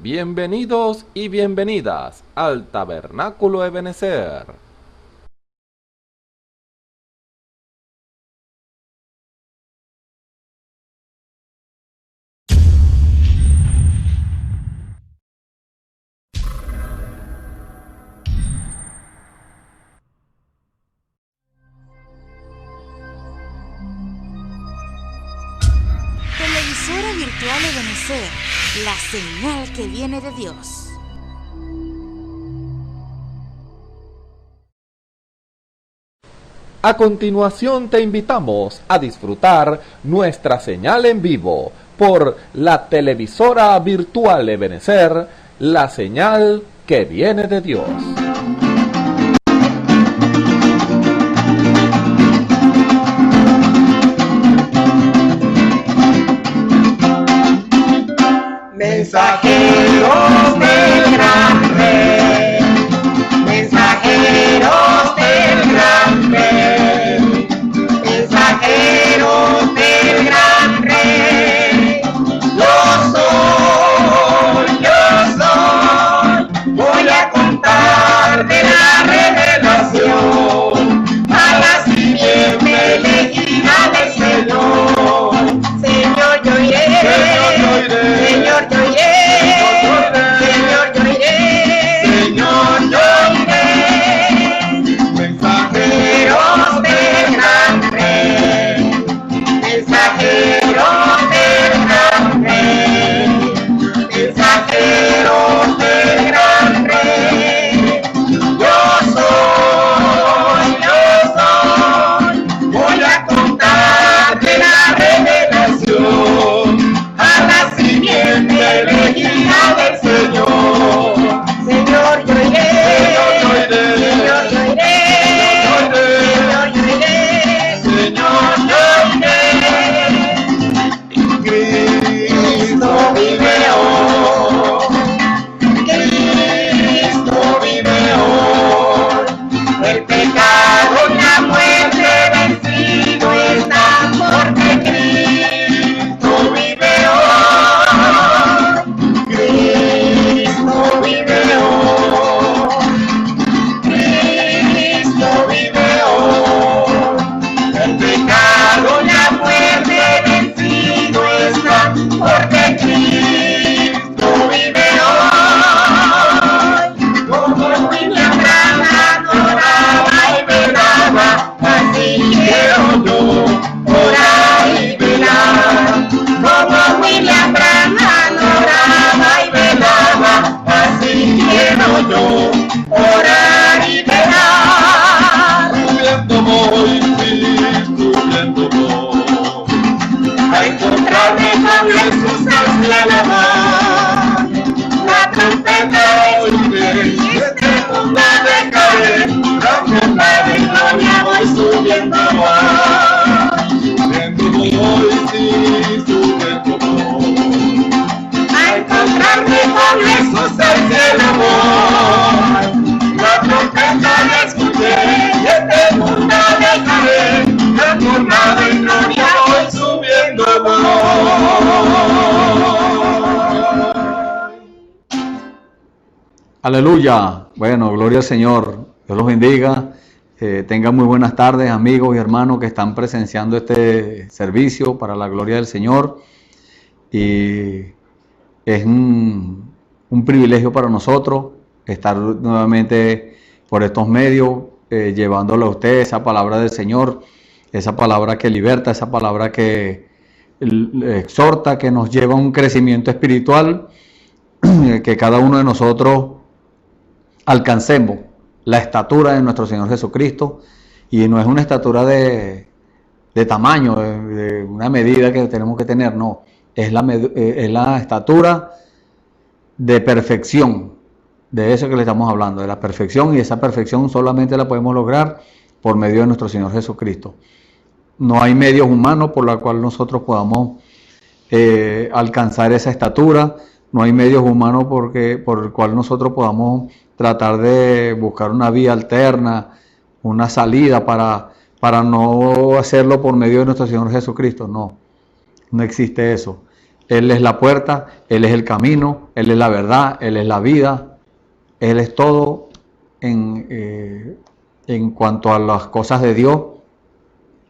Bienvenidos y bienvenidas al Tabernáculo Ebenezer. Televisora virtual Ebenezer, la señal que viene de Dios. A continuación te invitamos a disfrutar nuestra señal en vivo por la televisora virtual Ebenezer, la señal que viene de Dios. Mensajeros del gran rey, mensajeros del gran rey, mensajeros del gran rey. Yo soy, voy a contar de la revelación a la simiente elegida del Señor. Señor, yo iré. Señor, yo iré. Señor, yo iré. Señor, yo iré. Mensajeros del gran rey, mensajeros del gran rey, mensajeros del gran rey. Yo soy, voy a contar de la revelación a la simiente elegida del Señor. Señor, yo iré. Señor, yo iré. Señor, yo iré. Señor, yo iré. Cristo vive hoy. Cristo vive hoy. El pecado y la muerte vencido está, porque Cristo vive hoy. Cristo vive hoy. Cristo vive hoy. El pecado y la muerte vencido está, porque Cristo vive hoy. Como William Branham adoraba y velaba, así quiero yo orar y velar. Como William Branham adoraba y velaba, así quiero yo orar y velar. Subiendo voy, sí, subiendo voy, a encontrarme con Jesús hacia la mar. La trompeta oiré y este mundo dejaré, trompeta de gloria voy subiendo voy. Subiendo voy, sí, subiendo voy, a encontrarme con Jesús al cielo voy. La trompeta la escuché y este mundo dejaré, transformado en gloria voy subiendo voy. Aleluya. Bueno, gloria al Señor. Dios los bendiga. Tengan muy buenas tardes, amigos y hermanos que están presenciando este servicio para la gloria del Señor. Y es un privilegio para nosotros estar nuevamente por estos medios, llevándole a usted esa palabra del Señor, esa palabra que liberta, esa palabra que exhorta, que nos lleva a un crecimiento espiritual, que cada uno de nosotros alcancemos la estatura de nuestro Señor Jesucristo. Y no es una estatura de tamaño, de una medida que tenemos que tener, no, es la estatura de perfección, de eso que le estamos hablando, de la perfección, y esa perfección solamente la podemos lograr por medio de nuestro Señor Jesucristo. No hay medios humanos por los cuales nosotros podamos alcanzar esa estatura. No hay medios humanos por el cual nosotros podamos tratar de buscar una vía alterna, una salida para no hacerlo por medio de nuestro Señor Jesucristo. No existe eso. Él es la puerta, Él es el camino, Él es la verdad, Él es la vida, Él es todo en cuanto a las cosas de Dios.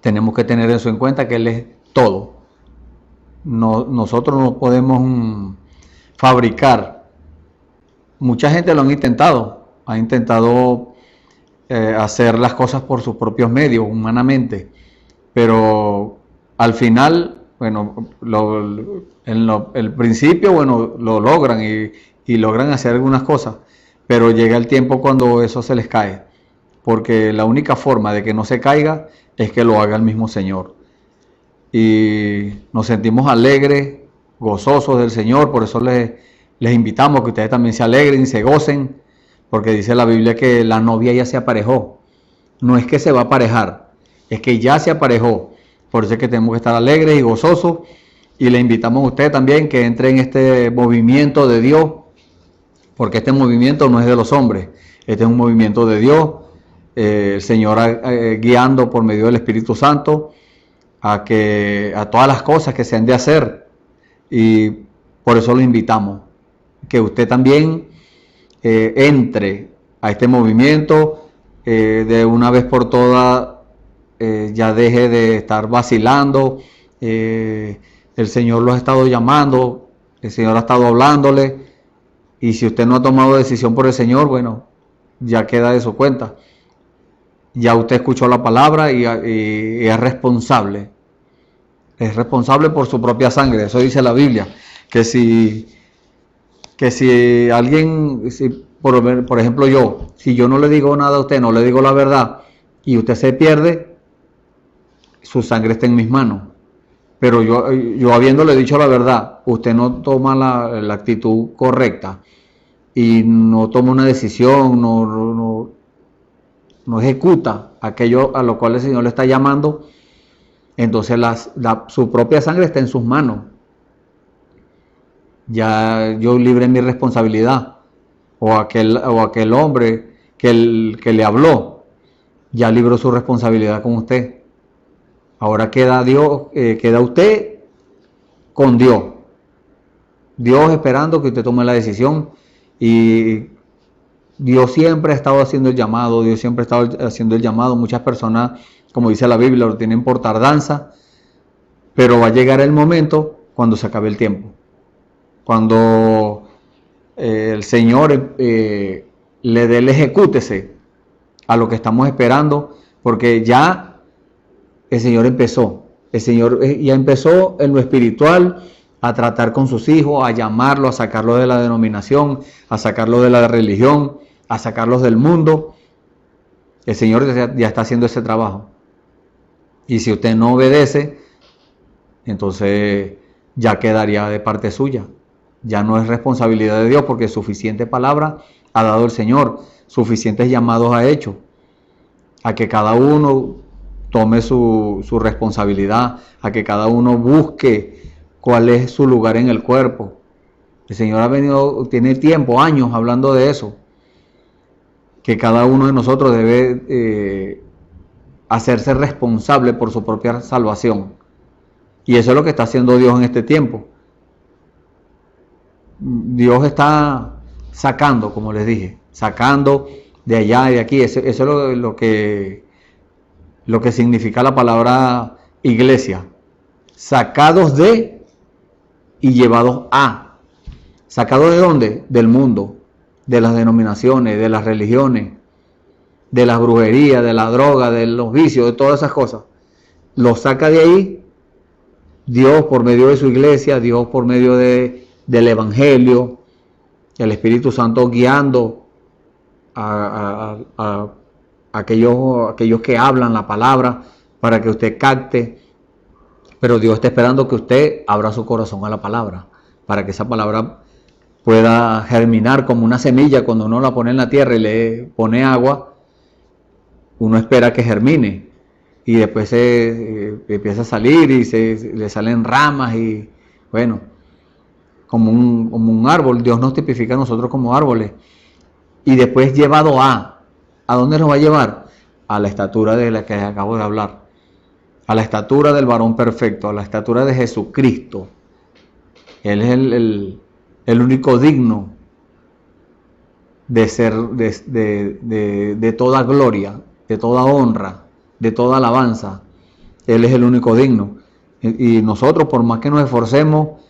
Tenemos que tener eso en cuenta, que Él es todo. Nosotros no podemos fabricar. Mucha gente lo ha intentado hacer las cosas por sus propios medios, humanamente, pero al final, bueno, el principio, bueno, lo logran y logran hacer algunas cosas, pero llega el tiempo cuando eso se les cae, porque la única forma de que no se caiga es que lo haga el mismo Señor. Y nos sentimos alegres, gozosos del Señor, por eso les invitamos a que ustedes también se alegren y se gocen, porque dice la Biblia que la novia ya se aparejó. No es que se va a aparejar, es que ya se aparejó. Por eso es que tenemos que estar alegres y gozosos, y le invitamos a ustedes también que entre en este movimiento de Dios, porque este movimiento no es de los hombres, este es un movimiento de Dios. El Señor guiando por medio del Espíritu Santo a todas las cosas que se han de hacer, y por eso lo invitamos, que usted también entre a este movimiento, de una vez por todas, ya deje de estar vacilando. El Señor lo ha estado llamando, el Señor ha estado hablándole, y si usted no ha tomado decisión por el Señor, bueno, ya queda de su cuenta. Ya usted escuchó la palabra y es responsable. Es responsable por su propia sangre. Eso dice la Biblia. Que si alguien, por ejemplo yo, si yo no le digo nada a usted, no le digo la verdad, y usted se pierde, su sangre está en mis manos. Pero yo habiéndole dicho la verdad, usted no toma la actitud correcta y no toma una decisión, no ejecuta aquello a lo cual el Señor le está llamando, entonces su propia sangre está en sus manos. Ya yo libré mi responsabilidad, o aquel hombre que le habló, ya libró su responsabilidad con usted. Ahora queda usted con Dios. Dios esperando que usted tome la decisión, y Dios siempre ha estado haciendo el llamado, Dios siempre ha estado haciendo el llamado. Muchas personas, como dice la Biblia, lo tienen por tardanza, pero va a llegar el momento cuando se acabe el tiempo. Cuando el Señor le dé el ejecútese a lo que estamos esperando, porque ya el Señor empezó. El Señor ya empezó en lo espiritual a tratar con sus hijos, a llamarlo, a sacarlo de la denominación, a sacarlo de la religión, a sacarlos del mundo. El Señor ya está haciendo ese trabajo. Y si usted no obedece, entonces ya quedaría de parte suya. Ya no es responsabilidad de Dios, porque suficiente palabra ha dado el Señor, suficientes llamados ha hecho, a que cada uno tome su responsabilidad, a que cada uno busque cuál es su lugar en el cuerpo. El Señor tiene tiempo, años hablando de eso, que cada uno de nosotros debe hacerse responsable por su propia salvación. Y eso es lo que está haciendo Dios en este tiempo. Dios está sacando, como les dije, sacando de allá y de aquí. Eso es lo que significa la palabra iglesia. Sacados de y llevados a. ¿Sacados de dónde? Del mundo, de las denominaciones, de las religiones, de las brujerías, de la droga, de los vicios, de todas esas cosas. Los saca de ahí Dios por medio de su iglesia, Dios por medio del Evangelio, el Espíritu Santo guiando a aquellos que hablan la palabra para que usted capte. Pero Dios está esperando que usted abra su corazón a la palabra, para que esa palabra pueda germinar como una semilla. Cuando uno la pone en la tierra y le pone agua, uno espera que germine, y después se empieza a salir y le salen ramas, y bueno, como un árbol. Dios nos tipifica a nosotros como árboles. Y después llevado ¿a dónde nos va a llevar? A la estatura de la que acabo de hablar, a la estatura del varón perfecto, a la estatura de Jesucristo. Él es el único digno de ser, de toda gloria, de toda honra, de toda alabanza. Él es el único digno. Y nosotros, por más que nos esforcemos,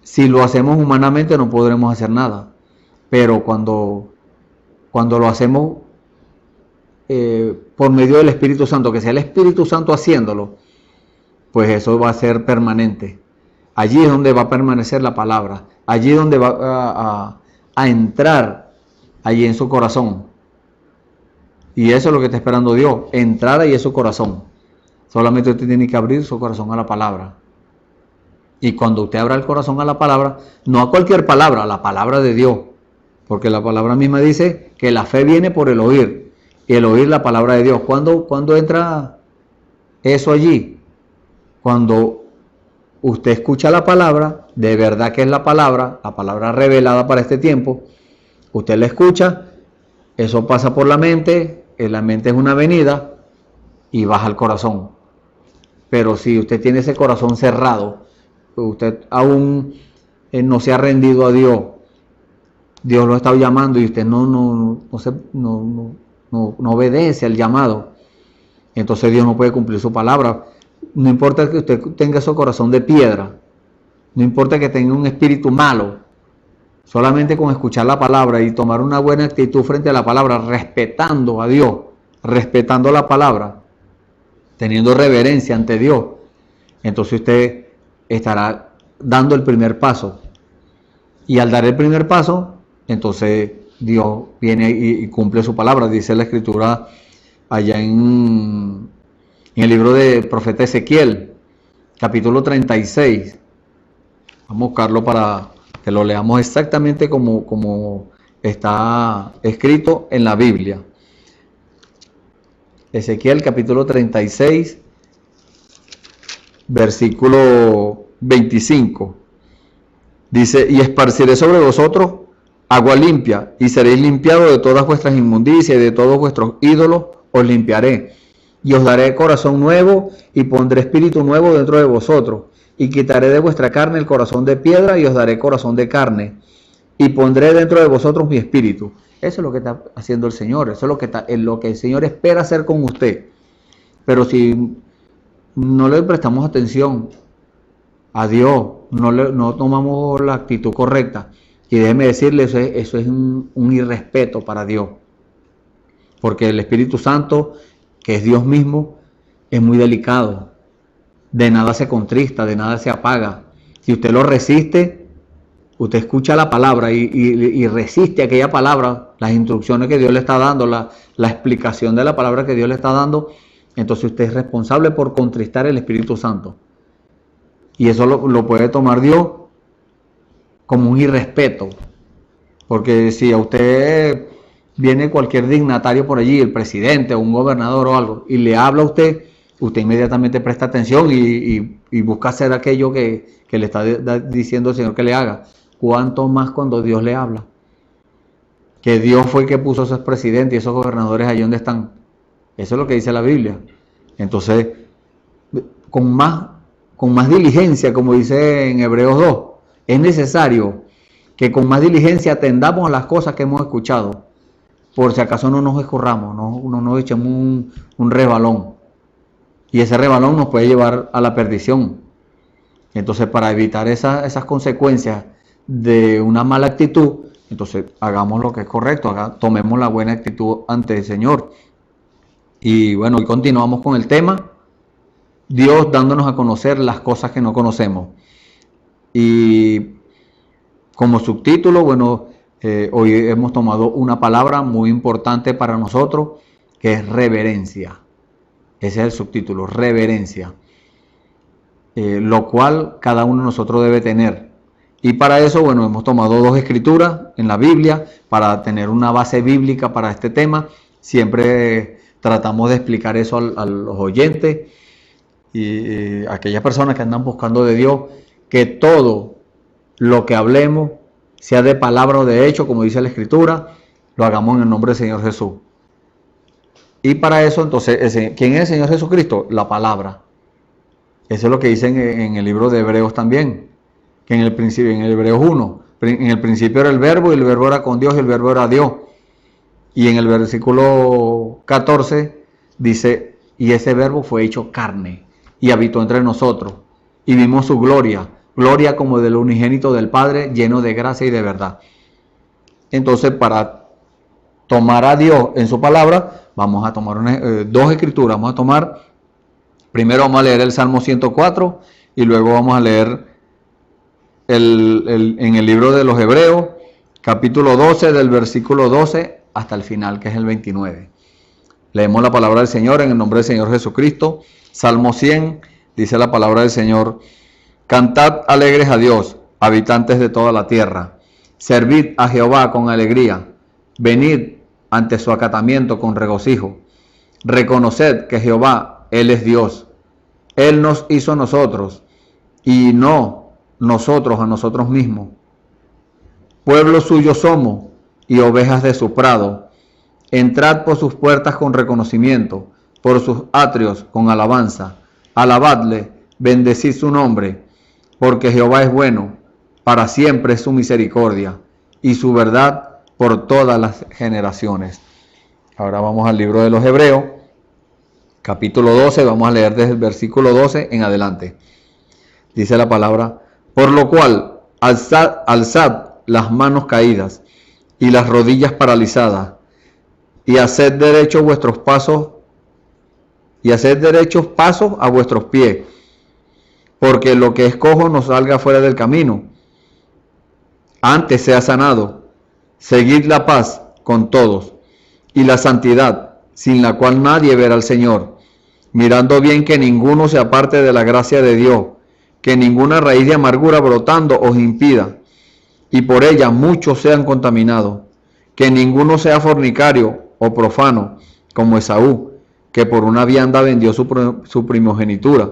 si lo hacemos humanamente no podremos hacer nada. Pero cuando lo hacemos por medio del Espíritu Santo, que sea el Espíritu Santo haciéndolo, pues eso va a ser permanente. Allí es donde va a permanecer la palabra. Allí es donde va a entrar, allí en su corazón. Y eso es lo que está esperando Dios, entrar ahí en su corazón. Solamente usted tiene que abrir su corazón a la palabra. Y cuando usted abra el corazón a la palabra, no a cualquier palabra, a la palabra de Dios. Porque la palabra misma dice que la fe viene por el oír. Y el oír la palabra de Dios. ¿Cuándo entra eso allí? Cuando usted escucha la palabra, de verdad que es la palabra revelada para este tiempo. Usted la escucha, eso pasa por la mente es una avenida y baja al corazón. Pero si usted tiene ese corazón cerrado, usted aún no se ha rendido a Dios, Dios lo ha estado llamando y usted no obedece al llamado, entonces Dios no puede cumplir su palabra. No importa que usted tenga su corazón de piedra, no importa que tenga un espíritu malo, solamente con escuchar la palabra y tomar una buena actitud frente a la palabra, respetando a Dios, respetando la palabra, teniendo reverencia ante Dios, entonces usted estará dando el primer paso. Y al dar el primer paso, entonces Dios viene y cumple su palabra. Dice la Escritura allá en el libro del profeta Ezequiel, capítulo 36. Vamos a buscarlo para que lo leamos exactamente como está escrito en la Biblia. Ezequiel capítulo 36, versículo 25. Dice: y esparciré sobre vosotros agua limpia, y seréis limpiados de todas vuestras inmundicias, y de todos vuestros ídolos os limpiaré. Y os daré corazón nuevo, y pondré espíritu nuevo dentro de vosotros. Y quitaré de vuestra carne el corazón de piedra, y os daré corazón de carne. Y pondré dentro de vosotros mi espíritu. Eso es lo que está haciendo el Señor. Eso es lo que el Señor espera hacer con usted. Pero si no le prestamos atención a Dios, no tomamos la actitud correcta, y déjeme decirle, eso es un irrespeto para Dios. Porque el Espíritu Santo, que es Dios mismo, es muy delicado. De nada se contrista, de nada se apaga. Si usted lo resiste, usted escucha la palabra y resiste aquella palabra, las instrucciones que Dios le está dando, la explicación de la palabra que Dios le está dando, entonces usted es responsable por contristar el Espíritu Santo. Y eso lo puede tomar Dios como un irrespeto. Porque si a usted viene cualquier dignatario por allí, el presidente o un gobernador o algo, y le habla a usted inmediatamente presta atención y busca hacer aquello que le está diciendo el Señor que le haga. ¿Cuánto más cuando Dios le habla? Que Dios fue el que puso a esos presidentes y esos gobernadores allí donde están. Eso es lo que dice la Biblia. Entonces, con más diligencia, como dice en Hebreos 2, es necesario que con más diligencia atendamos a las cosas que hemos escuchado, por si acaso no nos escurramos, no nos echemos un resbalón, y ese resbalón nos puede llevar a la perdición. Entonces, para evitar esas consecuencias de una mala actitud, entonces hagamos lo que es correcto, tomemos la buena actitud ante el Señor. Y bueno, hoy continuamos con el tema, Dios dándonos a conocer las cosas que no conocemos. Y como subtítulo, bueno, hoy hemos tomado una palabra muy importante para nosotros, que es reverencia. Ese es el subtítulo, reverencia. Lo cual cada uno de nosotros debe tener. Y para eso, bueno, hemos tomado dos escrituras en la Biblia, para tener una base bíblica para este tema. Siempre tratamos de explicar eso a los oyentes y aquellas personas que andan buscando de Dios, que todo lo que hablemos, sea de palabra o de hecho, como dice la Escritura, lo hagamos en el nombre del Señor Jesús. Y para eso, entonces, ¿quién es el Señor Jesucristo? La palabra. Eso es lo que dicen en el libro de Hebreos también. que en el principio, en el Hebreos 1, en el principio era el verbo y el verbo era con Dios y el verbo era Dios. Y en el versículo 14 dice, y ese verbo fue hecho carne y habitó entre nosotros y vimos su gloria, gloria como del unigénito del Padre, lleno de gracia y de verdad. Entonces, para tomar a Dios en su palabra, vamos a tomar dos escrituras. Vamos a tomar, primero vamos a leer el Salmo 104 y luego vamos a leer en el libro de los Hebreos, capítulo 12, del versículo 12 hasta el final, que es el 29. Leemos la palabra del Señor en el nombre del Señor Jesucristo. Salmo 100, dice la palabra del Señor: cantad alegres a Dios, habitantes de toda la tierra. Servid a Jehová con alegría. Venid ante su acatamiento con regocijo. Reconoced que Jehová, Él es Dios. Él nos hizo a nosotros, y no nosotros a nosotros mismos. Pueblo suyo somos, y ovejas de su prado. Entrad por sus puertas con reconocimiento, por sus atrios con alabanza. Alabadle, bendecid su nombre, porque Jehová es bueno, para siempre es su misericordia, y su verdad por todas las generaciones. Ahora vamos al libro de los Hebreos, capítulo 12, vamos a leer desde el versículo 12 en adelante. Dice la palabra: por lo cual, alzad las manos caídas y las rodillas paralizadas, y haced derechos vuestros pasos, y haced derechos pasos a vuestros pies, porque lo que es cojo no salga fuera del camino, antes sea sanado. Seguid la paz con todos, y la santidad, sin la cual nadie verá al Señor, mirando bien que ninguno se aparte de la gracia de Dios, que ninguna raíz de amargura brotando os impida, y por ella muchos sean contaminados, que ninguno sea fornicario o profano, como Esaú, que por una vianda vendió su primogenitura.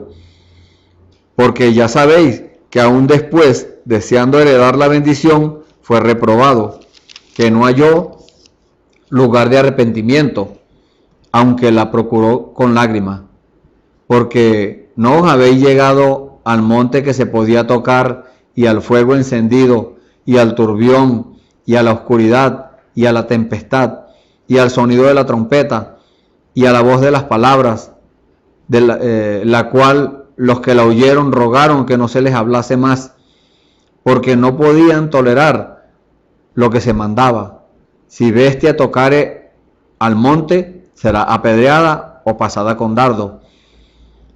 Porque ya sabéis que aún después, deseando heredar la bendición, fue reprobado, que no halló lugar de arrepentimiento, aunque la procuró con lágrimas. Porque no os habéis llegado al monte que se podía tocar, y al fuego encendido, y al turbión, y a la oscuridad, y a la tempestad, y al sonido de la trompeta, y a la voz de las palabras, de la cual los que la oyeron rogaron que no se les hablase más, porque no podían tolerar lo que se mandaba. Si bestia tocare al monte, será apedreada o pasada con dardo.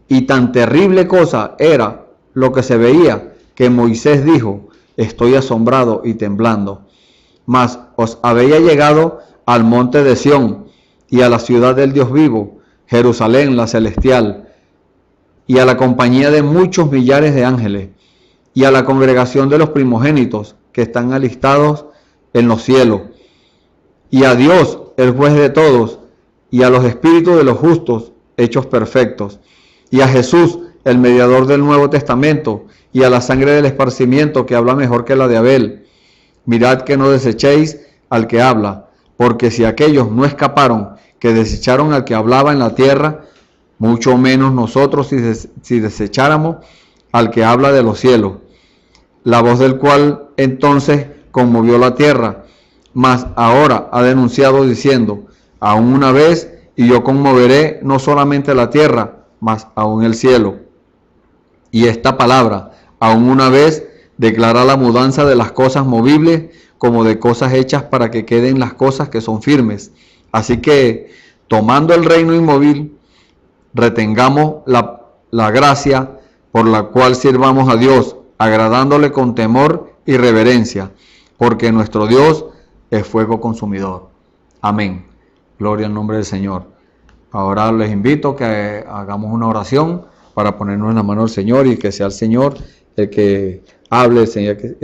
Y tan terrible cosa era lo que se veía, que Moisés dijo: estoy asombrado y temblando. Mas os habéis llegado al monte de Sión, y a la ciudad del Dios vivo, Jerusalén la celestial, y a la compañía de muchos millares de ángeles, y a la congregación de los primogénitos que están alistados en los cielos, y a Dios, el juez de todos, y a los espíritus de los justos hechos perfectos, y a Jesús, el mediador del Nuevo Testamento, y a la sangre del esparcimiento que habla mejor que la de Abel. Mirad que no desechéis al que habla, porque si aquellos no escaparon, que desecharon al que hablaba en la tierra, mucho menos nosotros si desecháramos al que habla de los cielos, la voz del cual entonces conmovió la tierra, mas ahora ha denunciado diciendo: aún una vez, y yo conmoveré no solamente la tierra, mas aún el cielo. Y esta palabra, aún una vez, declara la mudanza de las cosas movibles como de cosas hechas, para que queden las cosas que son firmes. Así que, tomando el reino inmóvil, retengamos la gracia por la cual sirvamos a Dios, agradándole con temor y reverencia, porque nuestro Dios es fuego consumidor. Amén. Gloria al nombre del Señor. Ahora les invito a que hagamos una oración para ponernos en la mano del Señor, y que sea el Señor el que hable, el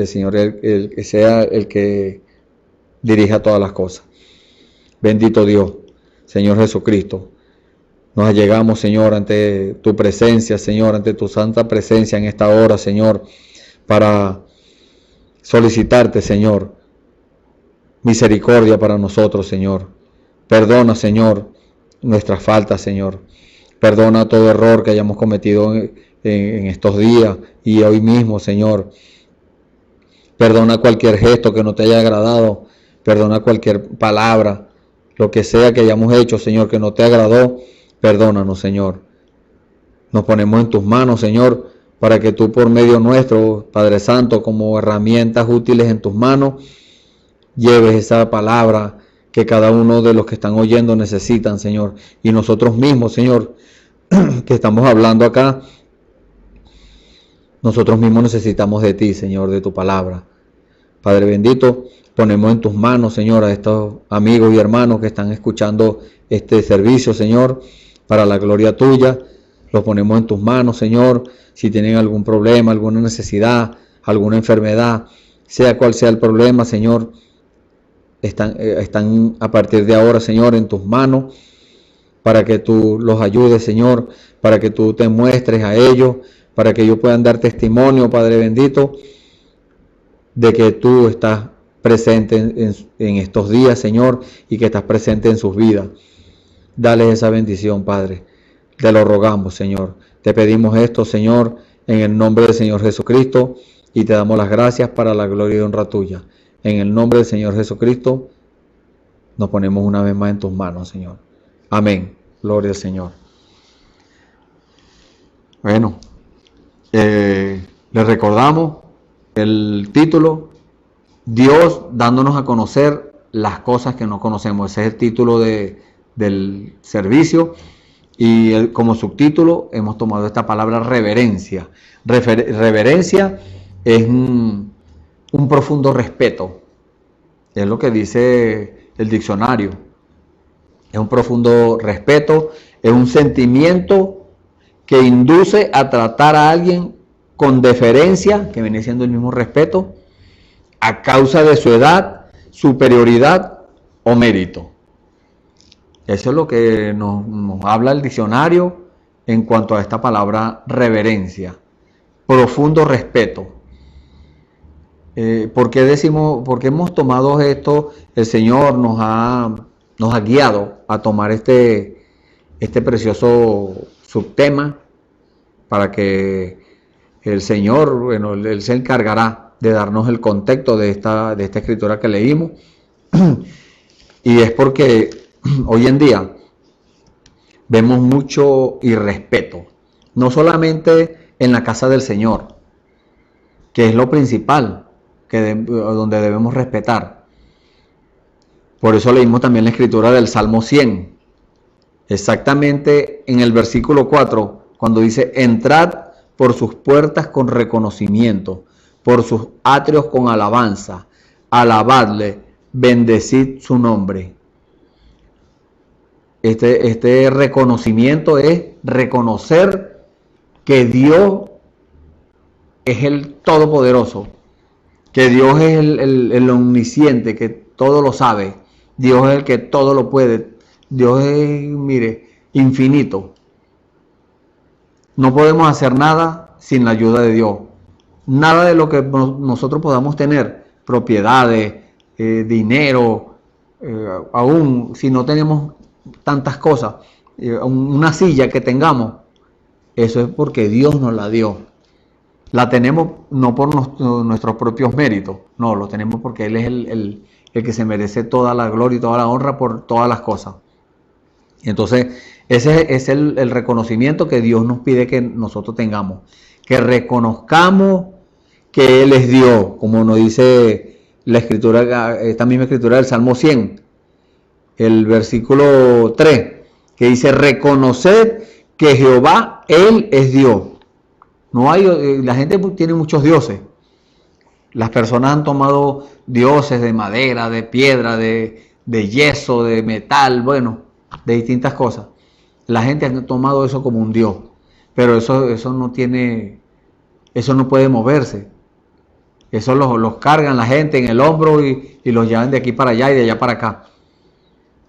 Señor el que sea el que dirija todas las cosas. Bendito Dios, Señor Jesucristo, nos allegamos, Señor, ante tu presencia, Señor, ante tu santa presencia en esta hora, Señor, para solicitarte, Señor, misericordia para nosotros, Señor. Perdona, Señor, nuestras faltas, Señor. Perdona todo error que hayamos cometido en estos días y hoy mismo, Señor. Perdona cualquier gesto que no te haya agradado. Perdona cualquier palabra, lo que sea que hayamos hecho, Señor, que no te agradó. Perdónanos, Señor. Nos ponemos en tus manos, Señor, para que tú por medio nuestro, Padre Santo, como herramientas útiles en tus manos, lleves esa palabra que cada uno de los que están oyendo necesitan, Señor. Y nosotros mismos, Señor, que estamos hablando acá, nosotros mismos necesitamos de ti, Señor, de tu palabra. Padre bendito, ponemos en tus manos, Señor, a estos amigos y hermanos que están escuchando este servicio, Señor, para la gloria tuya. Los ponemos en tus manos, Señor. Si tienen algún problema, alguna necesidad, alguna enfermedad, sea cual sea el problema, Señor, están a partir de ahora, Señor, en tus manos, para que tú los ayudes, Señor, para que tú te muestres a ellos, para que ellos puedan dar testimonio, Padre bendito, de que tú estás presente en estos días, Señor, y que estás presente en sus vidas. Dales esa bendición, Padre. Te lo rogamos, Señor. Te pedimos esto, Señor, en el nombre del Señor Jesucristo, y te damos las gracias para la gloria y honra tuya. En el nombre del Señor Jesucristo, nos ponemos una vez más en tus manos, Señor. Amén. Gloria al Señor. Bueno, les recordamos el título, Dios dándonos a conocer las cosas que no conocemos. Ese es el título del servicio. Y como subtítulo hemos tomado esta palabra reverencia. Reverencia es un profundo respeto. Es lo que dice el diccionario. Es un profundo respeto, es un sentimiento que induce a tratar a alguien con deferencia, que viene siendo el mismo respeto, a causa de su edad, superioridad o mérito. Eso es lo que nos habla el diccionario en cuanto a esta palabra reverencia, profundo respeto. ¿Por qué hemos tomado esto? El Señor nos ha guiado a tomar este precioso subtema para que el Señor, bueno, Él se encargará de darnos el contexto de esta escritura que leímos. Y es porque hoy en día vemos mucho irrespeto, no solamente en la casa del Señor, que es lo principal, donde debemos respetar. Por eso leímos también la escritura del Salmo 100, exactamente en el versículo 4, cuando dice: entrad por sus puertas con reconocimiento, por sus atrios con alabanza, alabadle, bendecid su nombre. Este reconocimiento es reconocer que Dios es el Todopoderoso, que Dios es el omnisciente, que todo lo sabe. Dios es el que todo lo puede. Dios es, mire, infinito. No podemos hacer nada sin la ayuda de Dios. Nada de lo que nosotros podamos tener, propiedades, dinero, aún si no tenemos tantas cosas, una silla que tengamos, eso es porque Dios nos la dio. La tenemos no por nuestros propios méritos, no, lo tenemos porque Él es el que se merece toda la gloria y toda la honra por todas las cosas. Entonces, ese es el reconocimiento que Dios nos pide que nosotros tengamos, que reconozcamos que Él es Dios, como nos dice la escritura, esta misma escritura del Salmo 100, el versículo 3, que dice: reconoced que Jehová, Él es Dios. No hay, la gente tiene muchos dioses. Las personas han tomado dioses de madera, de piedra, de yeso, de metal, bueno, de distintas cosas. La gente ha tomado eso como un dios, pero eso no tiene, eso no puede moverse. Eso los cargan la gente en el hombro y los llevan de aquí para allá y de allá para acá.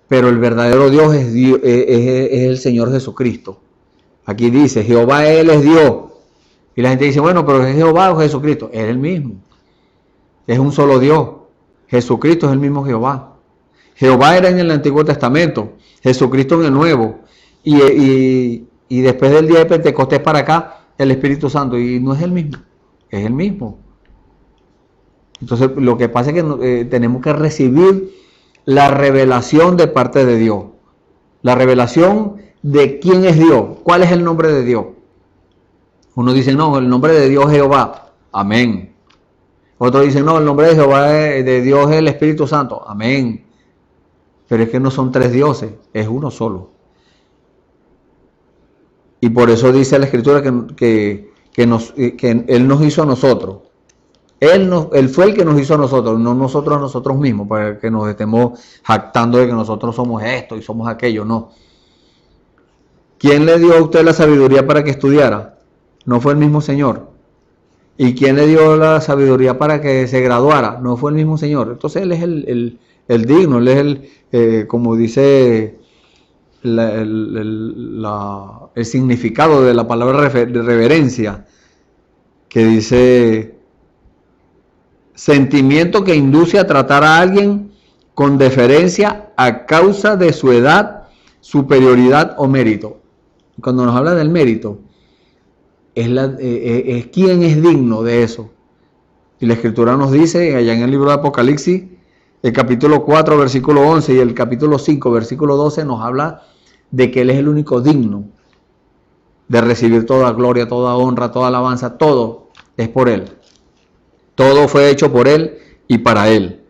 Pero el verdadero Dios es el Señor Jesucristo. Aquí dice: Jehová, Él es Dios. Y la gente dice: bueno, pero ¿es Jehová o Jesucristo? Es el mismo. Es un solo Dios. Jesucristo es el mismo Jehová. Jehová era en el Antiguo Testamento, Jesucristo en el Nuevo. Y después del día de Pentecostés para acá, el Espíritu Santo. Y no es el mismo, es el mismo. Entonces, lo que pasa es que tenemos que recibir la revelación de parte de Dios. La revelación de quién es Dios, cuál es el nombre de Dios. Uno dice, no, el nombre de Dios es Jehová. Amén. Otros dicen, no, el nombre de Jehová de Dios es el Espíritu Santo. Amén. Pero es que no son tres dioses, es uno solo. Y por eso dice la Escritura que Él nos hizo a nosotros. Él fue el que nos hizo a nosotros, no nosotros a nosotros mismos, para que nos estemos jactando de que nosotros somos esto y somos aquello, no. ¿Quién le dio a usted la sabiduría para que estudiara? ¿No fue el mismo Señor? ¿Y quién le dio la sabiduría para que se graduara? ¿No fue el mismo Señor? Entonces Él es el digno, Él es como dice el significado de la palabra de reverencia, que dice sentimiento que induce a tratar a alguien con deferencia a causa de su edad, superioridad o mérito. Cuando nos habla del mérito, es quién es digno de eso. Y la Escritura nos dice, allá en el libro de Apocalipsis, el capítulo 4, versículo 11 y el capítulo 5, versículo 12, nos habla de que Él es el único digno de recibir toda gloria, toda honra, toda alabanza, todo es por Él. Todo fue hecho por Él y para Él.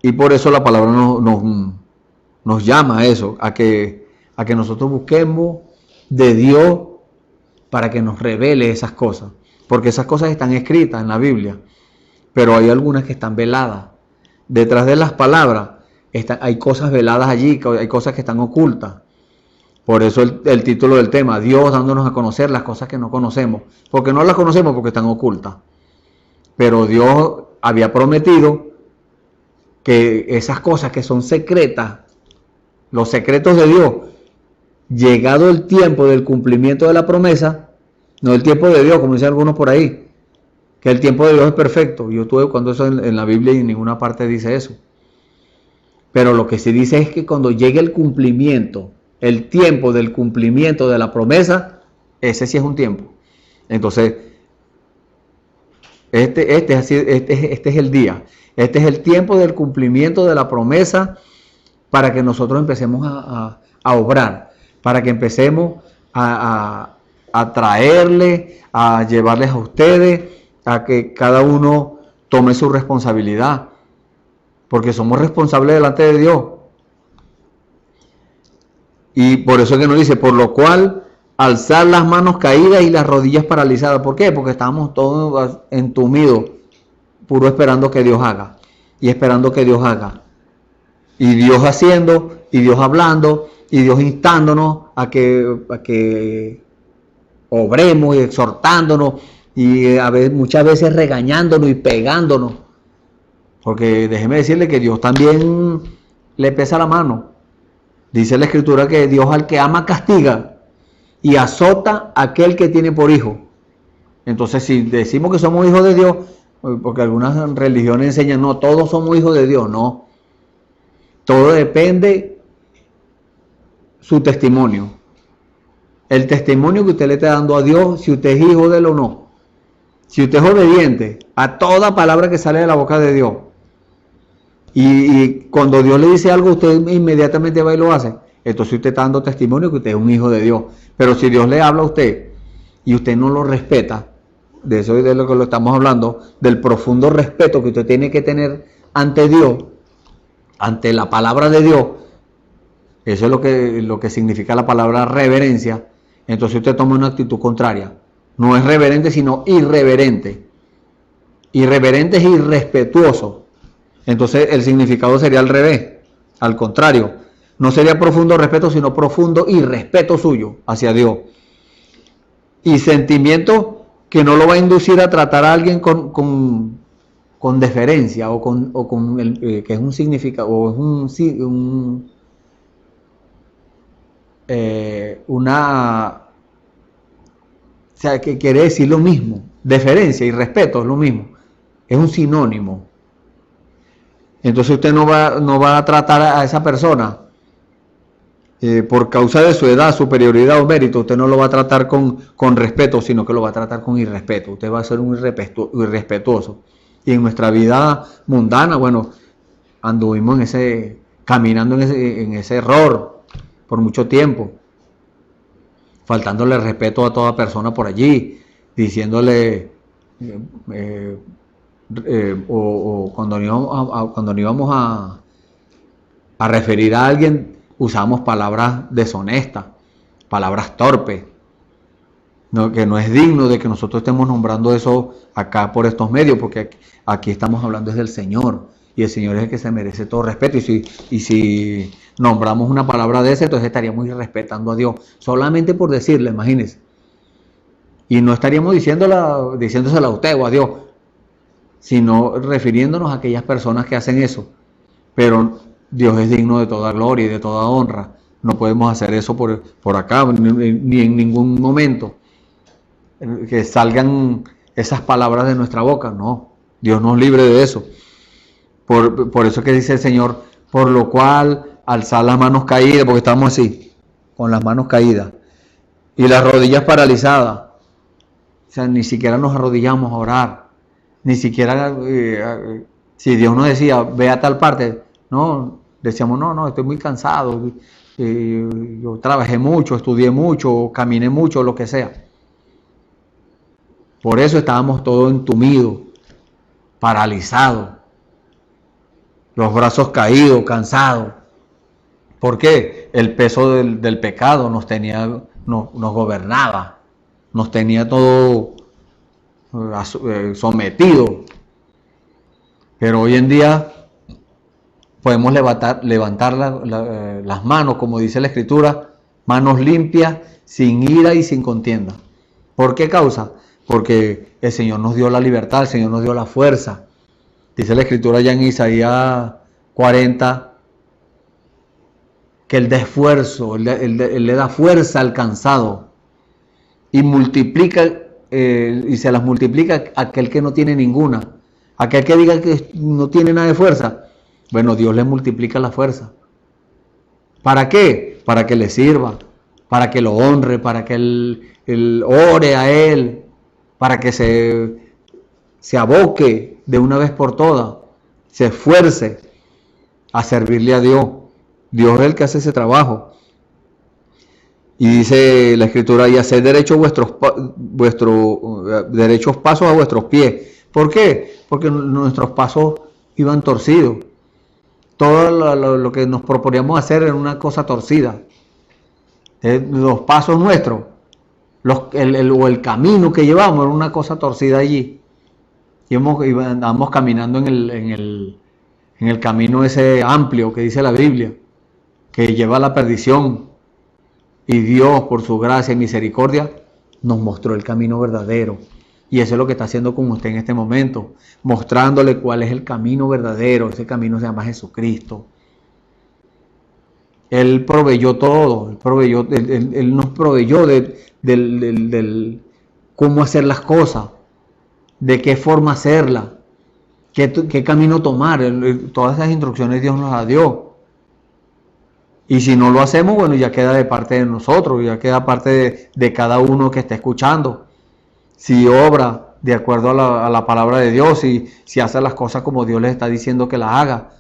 Y por eso la palabra nos llama a eso, a que nosotros busquemos de Dios para que nos revele esas cosas. Porque esas cosas están escritas en la Biblia, pero hay algunas que están veladas. Detrás de las palabras hay cosas veladas allí, hay cosas que están ocultas. Por eso el título del tema, Dios dándonos a conocer las cosas que no conocemos. Porque no las conocemos porque están ocultas. Pero Dios había prometido que esas cosas que son secretas, los secretos de Dios, llegado el tiempo del cumplimiento de la promesa, no el tiempo de Dios, como dicen algunos por ahí, que el tiempo de Dios es perfecto. Yo estuve cuando eso en la Biblia y en ninguna parte dice eso. Pero lo que sí dice es que cuando llegue el cumplimiento, el tiempo del cumplimiento de la promesa, ese sí es un tiempo. Entonces, este es el día. Este es el tiempo del cumplimiento de la promesa para que nosotros empecemos a obrar, para que empecemos a traerle, a llevarles a ustedes, a que cada uno tome su responsabilidad, porque somos responsables delante de Dios. Y por eso es que nos dice, por lo cual, alzar las manos caídas y las rodillas paralizadas. ¿Por qué? Porque estamos todos entumidos, puro esperando que Dios haga. Y esperando que Dios haga. Y Dios haciendo, y Dios hablando, y Dios instándonos a que obremos y exhortándonos, y muchas veces regañándonos y pegándonos. Porque déjeme decirle que Dios también le pesa la mano. Dice la Escritura que Dios al que ama castiga y azota a aquel que tiene por hijo. Entonces, si decimos que somos hijos de Dios, porque algunas religiones enseñan, no, todos somos hijos de Dios, no. Todo depende su testimonio. El testimonio que usted le está dando a Dios, si usted es hijo de él o no. Si usted es obediente a toda palabra que sale de la boca de Dios. Y cuando Dios le dice algo, usted inmediatamente va y lo hace. Entonces usted está dando testimonio que usted es un hijo de Dios. Pero si Dios le habla a usted y usted no lo respeta, de eso es de lo que lo estamos hablando, del profundo respeto que usted tiene que tener ante Dios, ante la palabra de Dios. Eso es lo que significa la palabra reverencia. Entonces usted toma una actitud contraria. No es reverente, sino irreverente. Irreverente es irrespetuoso. Entonces el significado sería al revés, al contrario. No sería profundo respeto, sino profundo irrespeto suyo hacia Dios. Y sentimiento que no lo va a inducir a tratar a alguien con deferencia que es un significado, o es o sea, que quiere decir lo mismo. Deferencia y respeto es lo mismo. Es un sinónimo. Entonces usted no va a tratar a esa persona por causa de su edad, superioridad o mérito, usted no lo va a tratar con respeto, sino que lo va a tratar con irrespeto. Usted va a ser un irrespetuoso. Y en nuestra vida mundana, bueno, anduvimos caminando en ese error por mucho tiempo, faltándole respeto a toda persona por allí, diciéndole, o cuando nos íbamos a referir a alguien, usamos palabras deshonestas, palabras torpes, que no es digno de que nosotros estemos nombrando eso acá por estos medios, porque aquí estamos hablando es del Señor, y el Señor es el que se merece todo respeto, y si nombramos una palabra de esa, entonces estaríamos irrespetando a Dios, solamente por decirle, imagínense, y no estaríamos diciéndosela a usted o a Dios, sino refiriéndonos a aquellas personas que hacen eso, pero Dios es digno de toda gloria y de toda honra. No podemos hacer eso por acá, ni en ningún momento. Que salgan esas palabras de nuestra boca. No, Dios nos libre de eso. Por eso que dice el Señor, por lo cual alzar las manos caídas, porque estamos así, con las manos caídas, y las rodillas paralizadas. O sea, ni siquiera nos arrodillamos a orar. Ni siquiera, si Dios nos decía, ve a tal parte, no, decíamos, no, estoy muy cansado, yo trabajé mucho, estudié mucho, caminé mucho, lo que sea. Por eso estábamos todos entumidos, paralizados, los brazos caídos, cansados. ¿Por qué? El peso del pecado nos gobernaba, nos tenía todo sometido. Pero hoy en día podemos levantar las manos, como dice la Escritura, manos limpias, sin ira y sin contienda. ¿Por qué causa? Porque el Señor nos dio la libertad, el Señor nos dio la fuerza. Dice la Escritura ya en Isaías 40, que Él da esfuerzo, Él le da fuerza al cansado y multiplica, y se las multiplica a aquel que no tiene ninguna. Aquel que diga que no tiene nada de fuerza, bueno, Dios le multiplica la fuerza. ¿Para qué? Para que le sirva, para que lo honre, para que él ore a Él, para que se aboque de una vez por todas, se esfuerce a servirle a Dios. Dios es el que hace ese trabajo. Y dice la Escritura, y hacer vuestros derechos pasos a vuestros pies. ¿Por qué? Porque nuestros pasos iban torcidos. Todo lo que nos proponíamos hacer era una cosa torcida. Los pasos nuestros, o el camino que llevamos era una cosa torcida allí. Y andábamos caminando en el camino ese amplio que dice la Biblia, que lleva a la perdición. Y Dios, por su gracia y misericordia, nos mostró el camino verdadero. Y eso es lo que está haciendo con usted en este momento, mostrándole cuál es el camino verdadero. Ese camino se llama Jesucristo. Él proveyó todo, Él nos proveyó del cómo hacer las cosas, de qué forma hacerlas, qué camino tomar. Todas esas instrucciones Dios nos las dio. Y si no lo hacemos, bueno, ya queda de parte de nosotros, ya queda parte de cada uno que esté escuchando. Si obra de acuerdo a la palabra de Dios, si hace las cosas como Dios les está diciendo que las haga.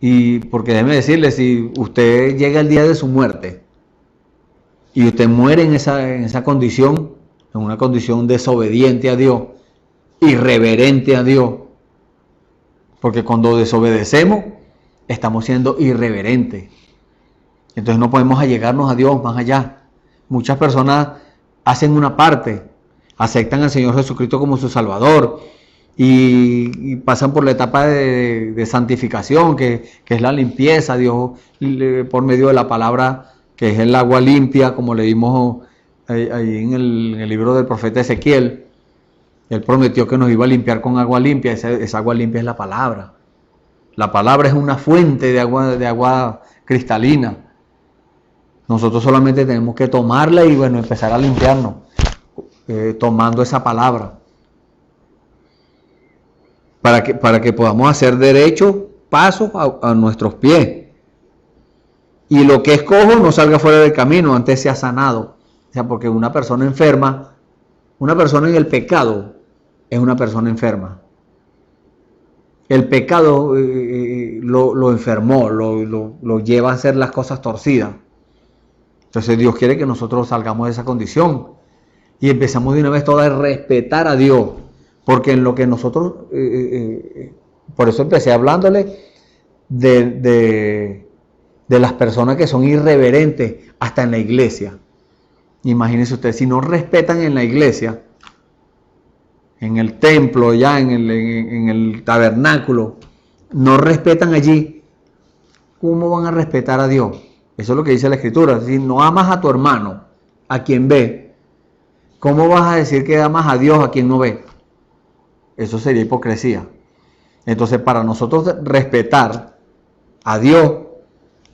Y porque déjeme decirle, si usted llega el día de su muerte y usted muere en esa condición, en una condición desobediente a Dios, irreverente a Dios, porque cuando desobedecemos estamos siendo irreverentes. Entonces no podemos allegarnos a Dios más allá. Muchas personas hacen una parte, aceptan al Señor Jesucristo como su Salvador y pasan por la etapa de santificación, que es la limpieza. Dios, por medio de la palabra, que es el agua limpia, como leímos ahí en el libro del profeta Ezequiel, Él prometió que nos iba a limpiar con agua limpia. Esa agua limpia es la palabra. La palabra es una fuente de agua cristalina. Nosotros solamente tenemos que tomarla y bueno, empezar a limpiarnos, tomando esa palabra. Para que podamos hacer derechos pasos a nuestros pies. Y lo que es cojo no salga fuera del camino, antes sea sanado. O sea, porque una persona enferma, una persona en el pecado es una persona enferma. El pecado lo enfermó, lo lleva a hacer las cosas torcidas. Entonces Dios quiere que nosotros salgamos de esa condición y empezamos de una vez toda a respetar a Dios. Porque en lo que nosotros, por eso empecé hablándole de las personas que son irreverentes hasta en la iglesia. Imagínense ustedes, si no respetan en la iglesia, en el templo, ya en el tabernáculo, no respetan allí, ¿cómo van a respetar a Dios? Eso es lo que dice la Escritura. Si no amas a tu hermano, a quien ve, ¿cómo vas a decir que amas a Dios a quien no ve? Eso sería hipocresía. Entonces, para nosotros respetar a Dios,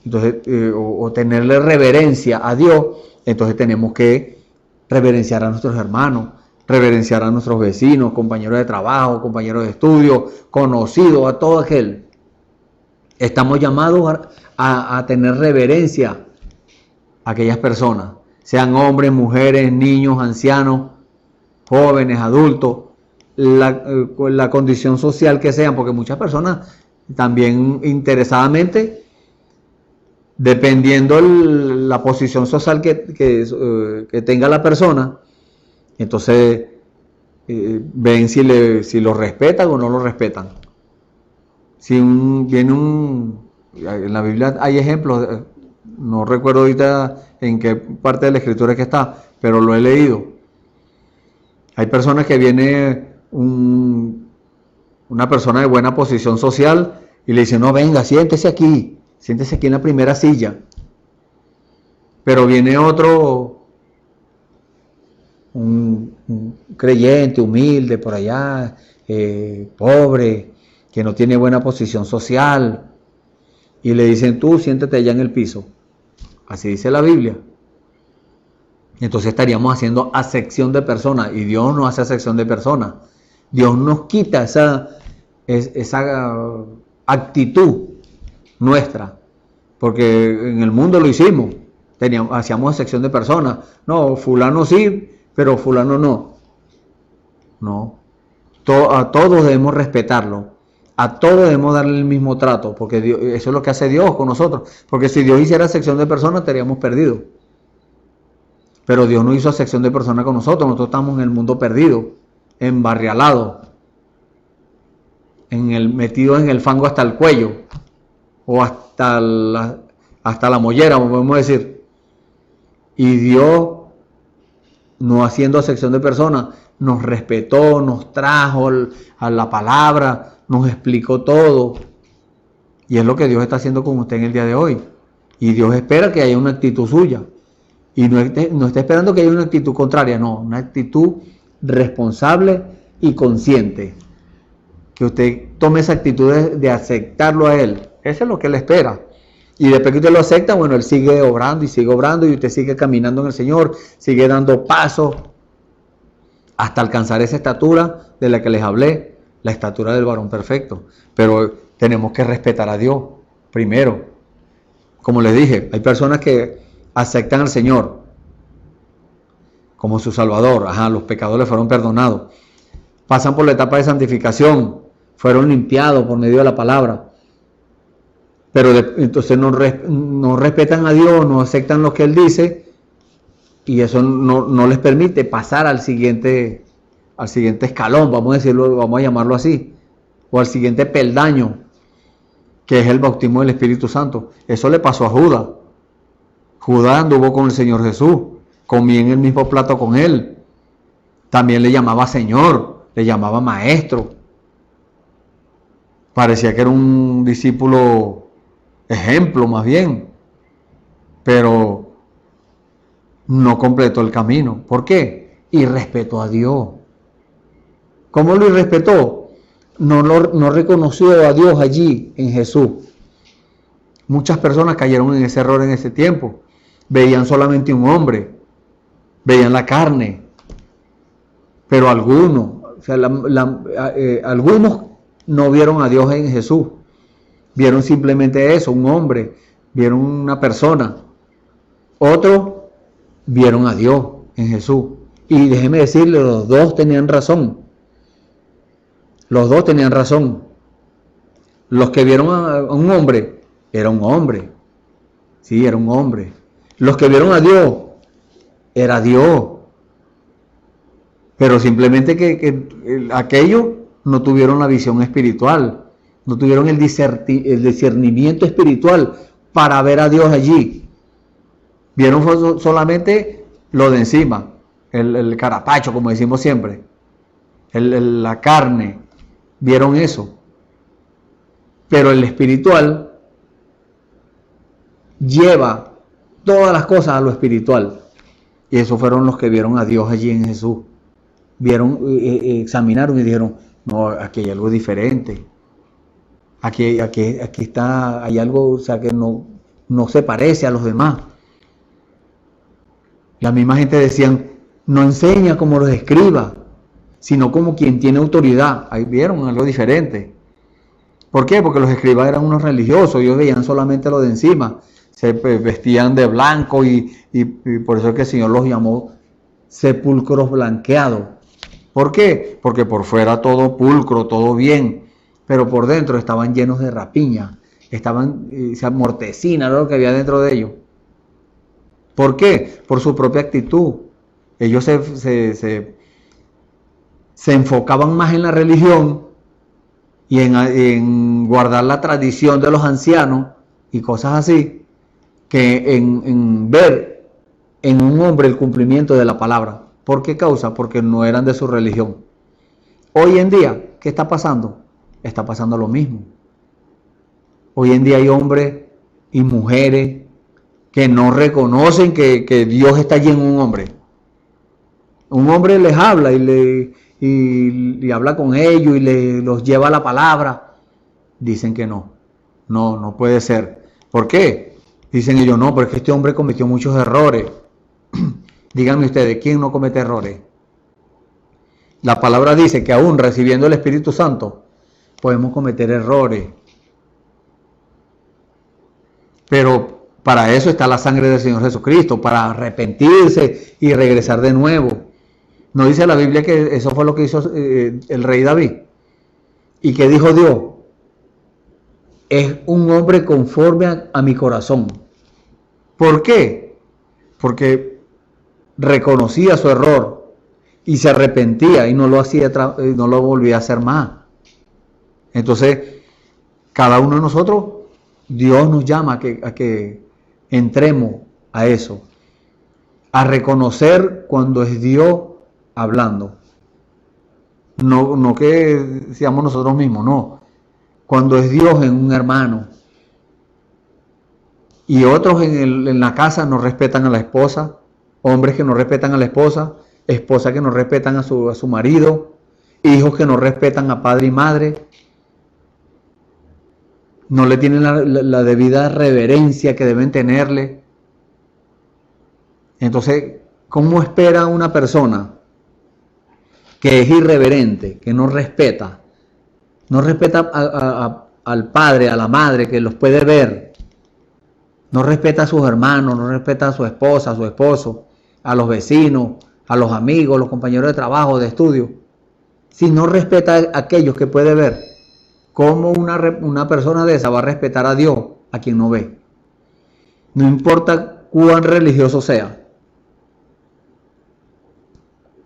entonces, o tenerle reverencia a Dios, entonces tenemos que reverenciar a nuestros hermanos, reverenciar a nuestros vecinos, compañeros de trabajo, compañeros de estudio, conocidos, a todo aquel. Estamos llamados a tener reverencia a aquellas personas, sean hombres, mujeres, niños, ancianos, jóvenes, adultos, la condición social que sean, porque muchas personas también interesadamente, dependiendo la posición social que tenga la persona, entonces ven si lo respetan o no lo respetan. Si en la Biblia hay ejemplos, no recuerdo ahorita en qué parte de la escritura es que está, pero lo he leído. Hay personas que viene una persona de buena posición social y le dicen, no, venga, siéntese aquí en la primera silla. Pero viene otro, un creyente, humilde, por allá, pobre, que no tiene buena posición social, y le dicen, tú siéntate allá en el piso. Así dice la Biblia. Entonces estaríamos haciendo acepción de personas, y Dios no hace acepción de personas. Dios nos quita esa actitud nuestra, porque en el mundo lo hicimos, hacíamos acepción de personas. No, fulano sí, pero fulano no. No, a todos debemos respetarlo, a todos debemos darle el mismo trato, porque Dios, eso es lo que hace Dios con nosotros. Porque si Dios hiciera acepción de personas, estaríamos perdidos. Pero Dios no hizo acepción de personas con nosotros estamos en el mundo perdido, embarrialado, metido en el fango hasta el cuello, o hasta la mollera, podemos decir. Y Dios, no haciendo acepción de personas, nos respetó, nos trajo a la palabra, nos explicó todo. Y es lo que Dios está haciendo con usted en el día de hoy. Y Dios espera que haya una actitud suya. Y no está esperando que haya una actitud contraria, no, una actitud responsable y consciente. Que usted tome esa actitud de aceptarlo a Él. Eso es lo que Él espera. Y después que usted lo acepta, bueno, Él sigue obrando y usted sigue caminando en el Señor, sigue dando pasos hasta alcanzar esa estatura de la que les hablé, la estatura del varón perfecto. Pero tenemos que respetar a Dios primero. Como les dije, hay personas que aceptan al Señor como su Salvador. Los pecadores fueron perdonados. Pasan por la etapa de santificación, fueron limpiados por medio de la palabra. Pero entonces no respetan a Dios, no aceptan lo que Él dice, y eso no les permite pasar al siguiente escalón, vamos a llamarlo así, o al siguiente peldaño, que es el bautismo del Espíritu Santo. Eso le pasó a Judas. Judas anduvo con el Señor Jesús, comía en el mismo plato con Él, también le llamaba Señor, le llamaba Maestro. Parecía que era un discípulo ejemplo más bien, pero no completó el camino. ¿Por qué? Irrespetó a Dios. ¿Cómo lo irrespetó? No reconoció a Dios allí en Jesús. Muchas personas cayeron en ese error en ese tiempo. Veían solamente un hombre, veían la carne, pero algunos no vieron a Dios en Jesús. Vieron simplemente eso, un hombre vieron una persona. Otros vieron a Dios en Jesús. Y déjeme decirle, los dos tenían razón. Los dos tenían razón. Los que vieron a un hombre, era un hombre. Sí, era un hombre. Los que vieron a Dios, era Dios. Pero simplemente que aquellos no tuvieron la visión espiritual. No tuvieron el discernimiento espiritual para ver a Dios allí. Vieron solamente lo de encima. El carapacho, como decimos siempre. La carne. Vieron eso. Pero el espiritual lleva todas las cosas a lo espiritual. Y esos fueron los que vieron a Dios allí en Jesús. Vieron, examinaron y dijeron, no, aquí hay algo diferente. Aquí está, hay algo, o sea, que no se parece a los demás. La misma gente decían, no enseña como los escribas, sino como quien tiene autoridad. Ahí vieron algo diferente. ¿Por qué? Porque los escribas eran unos religiosos, ellos veían solamente lo de encima, se vestían de blanco y por eso es que el Señor los llamó sepulcros blanqueados. ¿Por qué? Porque por fuera todo pulcro, todo bien, pero por dentro estaban llenos de rapiña, mortecina, lo que había dentro de ellos. ¿Por qué? Por su propia actitud. Ellos se enfocaban más en la religión y en guardar la tradición de los ancianos y cosas así, que en ver en un hombre el cumplimiento de la palabra. ¿Por qué causa? Porque no eran de su religión. Hoy en día, ¿qué está pasando? Está pasando lo mismo. Hoy en día hay hombres y mujeres que no reconocen que Dios está allí en un hombre. Un hombre les habla y habla con ellos y los lleva a la palabra. Dicen que no puede ser. ¿Por qué? Dicen ellos, no, porque este hombre cometió muchos errores. Díganme ustedes, ¿quién no comete errores? La palabra dice que aún recibiendo el Espíritu Santo podemos cometer errores. Pero para eso está la sangre del Señor Jesucristo, para arrepentirse y regresar de nuevo. ¿No dice la Biblia que eso fue lo que hizo el rey David? ¿Y qué dijo Dios? Es un hombre conforme a mi corazón. ¿Por qué? Porque reconocía su error y se arrepentía y no lo hacía, no lo volvía a hacer más. Entonces, cada uno de nosotros, Dios nos llama a que entremos a eso, a reconocer cuando es Dios hablando. No que seamos nosotros mismos, no. Cuando es Dios en un hermano. Y otros en la casa no respetan a la esposa, hombres que no respetan a la esposa, esposas que no respetan a su marido, hijos que no respetan a padre y madre, no le tienen la debida reverencia que deben tenerle. Entonces, ¿cómo espera una persona que es irreverente, que no respeta al padre, a la madre, que los puede ver, no respeta a sus hermanos, no respeta a su esposa, a su esposo, a los vecinos, a los amigos, los compañeros de trabajo, de estudio? Si no respeta a aquellos que puede ver, ¿cómo una persona de esa va a respetar a Dios, a quien no ve? No importa cuán religioso sea.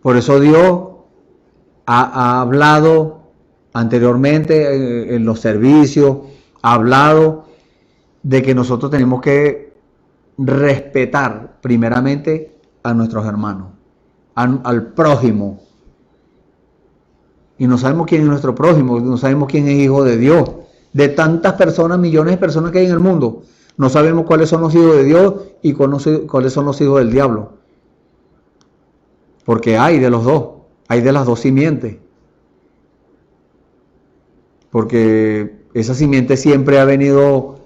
Por eso Dios ha hablado anteriormente en los servicios, ha hablado de que nosotros tenemos que respetar primeramente a nuestros hermanos, al prójimo. Y no sabemos quién es nuestro prójimo, no sabemos quién es hijo de Dios. De tantas personas, millones de personas que hay en el mundo, no sabemos cuáles son los hijos de Dios y cuáles son los hijos del diablo. Porque hay de los dos, hay de las dos simientes. Porque esa simiente siempre ha venido,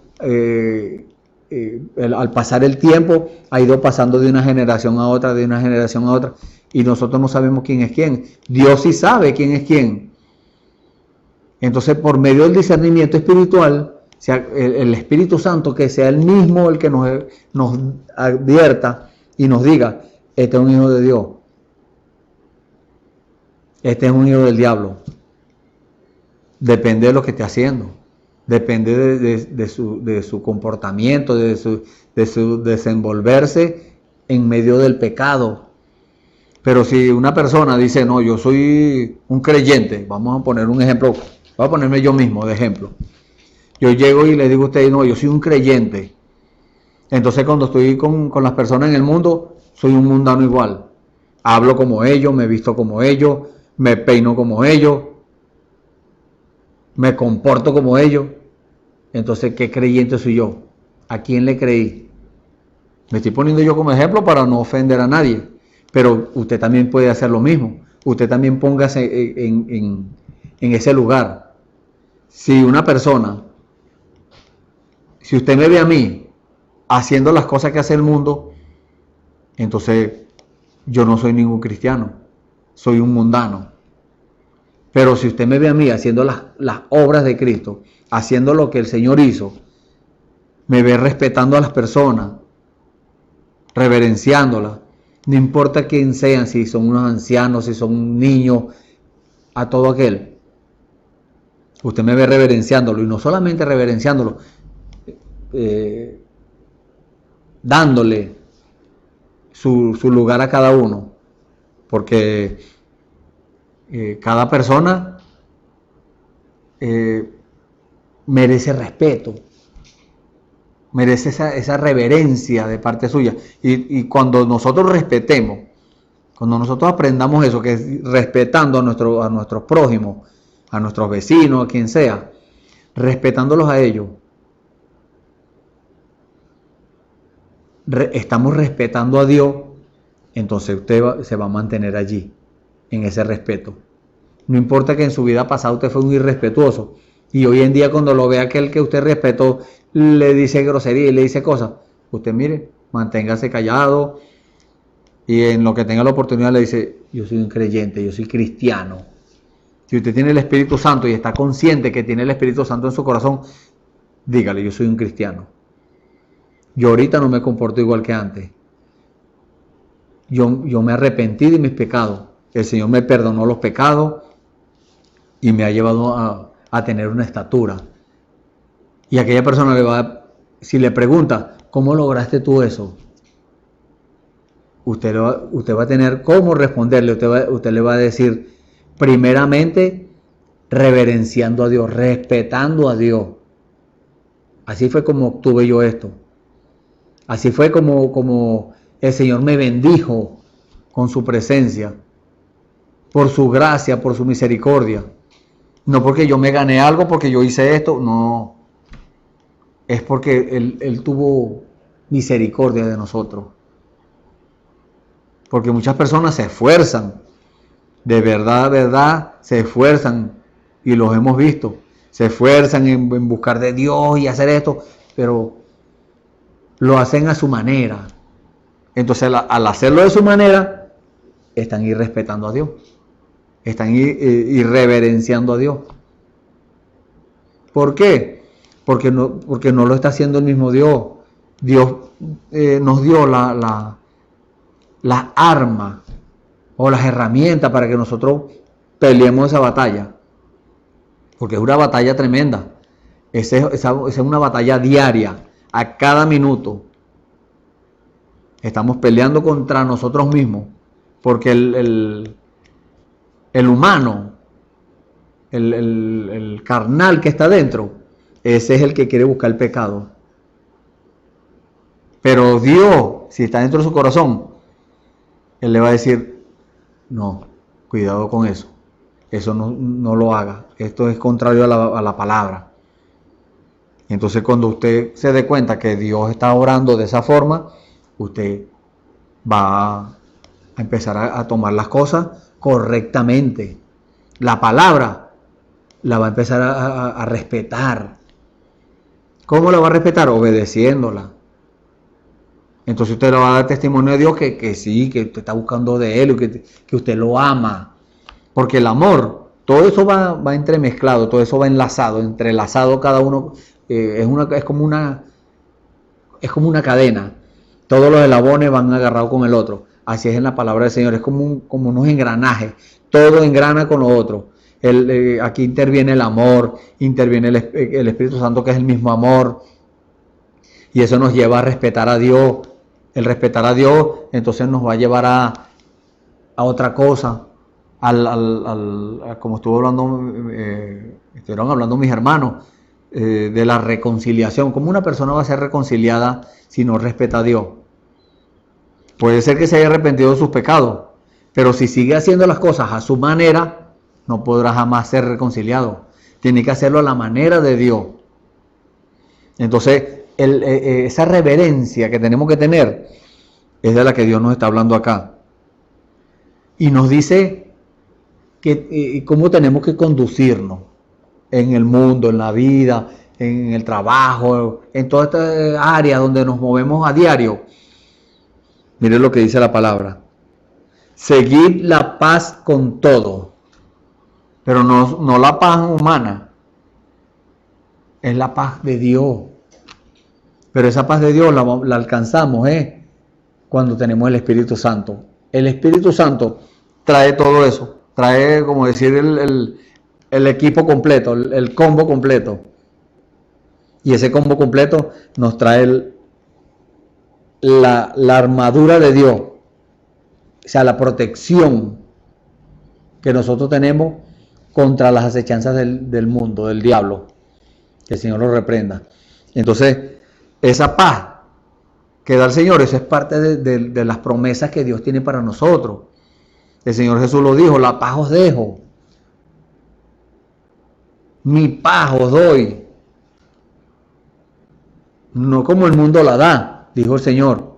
al pasar el tiempo, ha ido pasando de una generación a otra, de una generación a otra. Y nosotros no sabemos quién es quién. Dios sí sabe quién es quién. Entonces, por medio del discernimiento espiritual, sea el Espíritu Santo, que sea el mismo el que nos advierta y nos diga, este es un hijo de Dios, este es un hijo del diablo. Depende de lo que esté haciendo, depende de su comportamiento, de su desenvolverse en medio del pecado. Pero si una persona dice, no, yo soy un creyente, vamos a poner un ejemplo, voy a ponerme yo mismo de ejemplo. Yo llego y le digo a usted, no, yo soy un creyente. Entonces cuando estoy con las personas en el mundo, soy un mundano igual. Hablo como ellos, me visto como ellos, me peino como ellos, me comporto como ellos. Entonces, ¿qué creyente soy yo? ¿A quién le creí? Me estoy poniendo yo como ejemplo para no ofender a nadie. Pero usted también puede hacer lo mismo. Usted también póngase en ese lugar. Si una persona, si usted me ve a mí haciendo las cosas que hace el mundo, entonces yo no soy ningún cristiano, soy un mundano. Pero si usted me ve a mí haciendo las obras de Cristo, haciendo lo que el Señor hizo, me ve respetando a las personas, reverenciándolas, no importa quién sean, si son unos ancianos, si son niños, a todo aquel. Usted me ve reverenciándolo, y no solamente reverenciándolo, dándole su lugar a cada uno, porque cada persona merece respeto, merece esa reverencia de parte suya. Y cuando nosotros respetemos, cuando nosotros aprendamos eso, que es respetando a nuestros prójimos, a nuestros vecinos, a quien sea, respetándolos a ellos, estamos respetando a Dios, entonces usted se va a mantener allí, en ese respeto. No importa que en su vida pasada usted fue un irrespetuoso, y hoy en día cuando lo ve aquel que usted respetó, le dice grosería y le dice cosas, usted mire, manténgase callado, y en lo que tenga la oportunidad le dice, yo soy un creyente, yo soy cristiano. Si usted tiene el Espíritu Santo y está consciente que tiene el Espíritu Santo en su corazón, dígale, yo soy un cristiano. Yo ahorita no me comporto igual que antes. Yo me arrepentí de mis pecados. El Señor me perdonó los pecados y me ha llevado a tener una estatura. Y aquella persona si le pregunta, ¿cómo lograste tú eso? Usted va a tener cómo responderle. Usted le va a decir, primeramente, reverenciando a Dios, respetando a Dios. Así fue como obtuve yo esto. Así fue como el Señor me bendijo con su presencia, por su gracia, por su misericordia. No porque yo me gané algo, porque yo hice esto, no. Es porque Él tuvo misericordia de nosotros. Porque muchas personas se esfuerzan, de verdad, se esfuerzan, y los hemos visto. Se esfuerzan en buscar de Dios y hacer esto, pero lo hacen a su manera. Entonces, al hacerlo de su manera, están irrespetando a Dios. Están irreverenciando a Dios. ¿Por qué? Porque no lo está haciendo el mismo Dios. Dios nos dio las armas o las herramientas para que nosotros peleemos esa batalla. Porque es una batalla tremenda. Esa es una batalla diaria, a cada minuto. Estamos peleando contra nosotros mismos. Porque el humano, el carnal que está dentro, ese es el que quiere buscar el pecado. Pero Dios, si está dentro de su corazón, Él le va a decir, no, cuidado con eso. Eso no lo haga. Esto es contrario a la palabra. Entonces, cuando usted se dé cuenta que Dios está obrando de esa forma, usted va a empezar a tomar las cosas correctamente. La palabra la va a empezar a respetar. ¿Cómo la va a respetar? Obedeciéndola. Entonces usted le va a dar testimonio de Dios que sí, que usted está buscando de Él, que usted lo ama. Porque el amor, todo eso va entremezclado, todo eso va enlazado, entrelazado cada uno es como una cadena. Todos los eslabones van agarrados con el otro. Así es en la palabra del Señor, es como unos engranajes. Todo engrana con lo otro. Aquí interviene el amor, interviene el Espíritu Santo, que es el mismo amor. Y eso nos lleva a respetar a Dios. El respetar a Dios entonces nos va a llevar a otra cosa. Como estuvieron hablando mis hermanos, de la reconciliación. ¿Cómo una persona va a ser reconciliada si no respeta a Dios? Puede ser que se haya arrepentido de sus pecados, pero si sigue haciendo las cosas a su manera, no podrá jamás ser reconciliado. Tiene que hacerlo a la manera de Dios. Entonces, esa reverencia que tenemos que tener es de la que Dios nos está hablando acá. Y nos dice cómo tenemos que conducirnos en el mundo, en la vida, en el trabajo, en toda esta área donde nos movemos a diario. Miren lo que dice la palabra. Seguid la paz con todo, pero no la paz humana, es la paz de Dios. Pero esa paz de Dios la alcanzamos cuando tenemos el Espíritu Santo. El Espíritu Santo trae todo eso, trae, como decir, el equipo completo, el combo completo. Y ese combo completo nos trae la armadura de Dios, o sea, la protección que nosotros tenemos contra las acechanzas del mundo, del diablo. Que el Señor lo reprenda. Entonces, esa paz que da el Señor, eso es parte de las promesas que Dios tiene para nosotros. El Señor Jesús lo dijo: la paz os dejo, mi paz os doy. No como el mundo la da, dijo el Señor,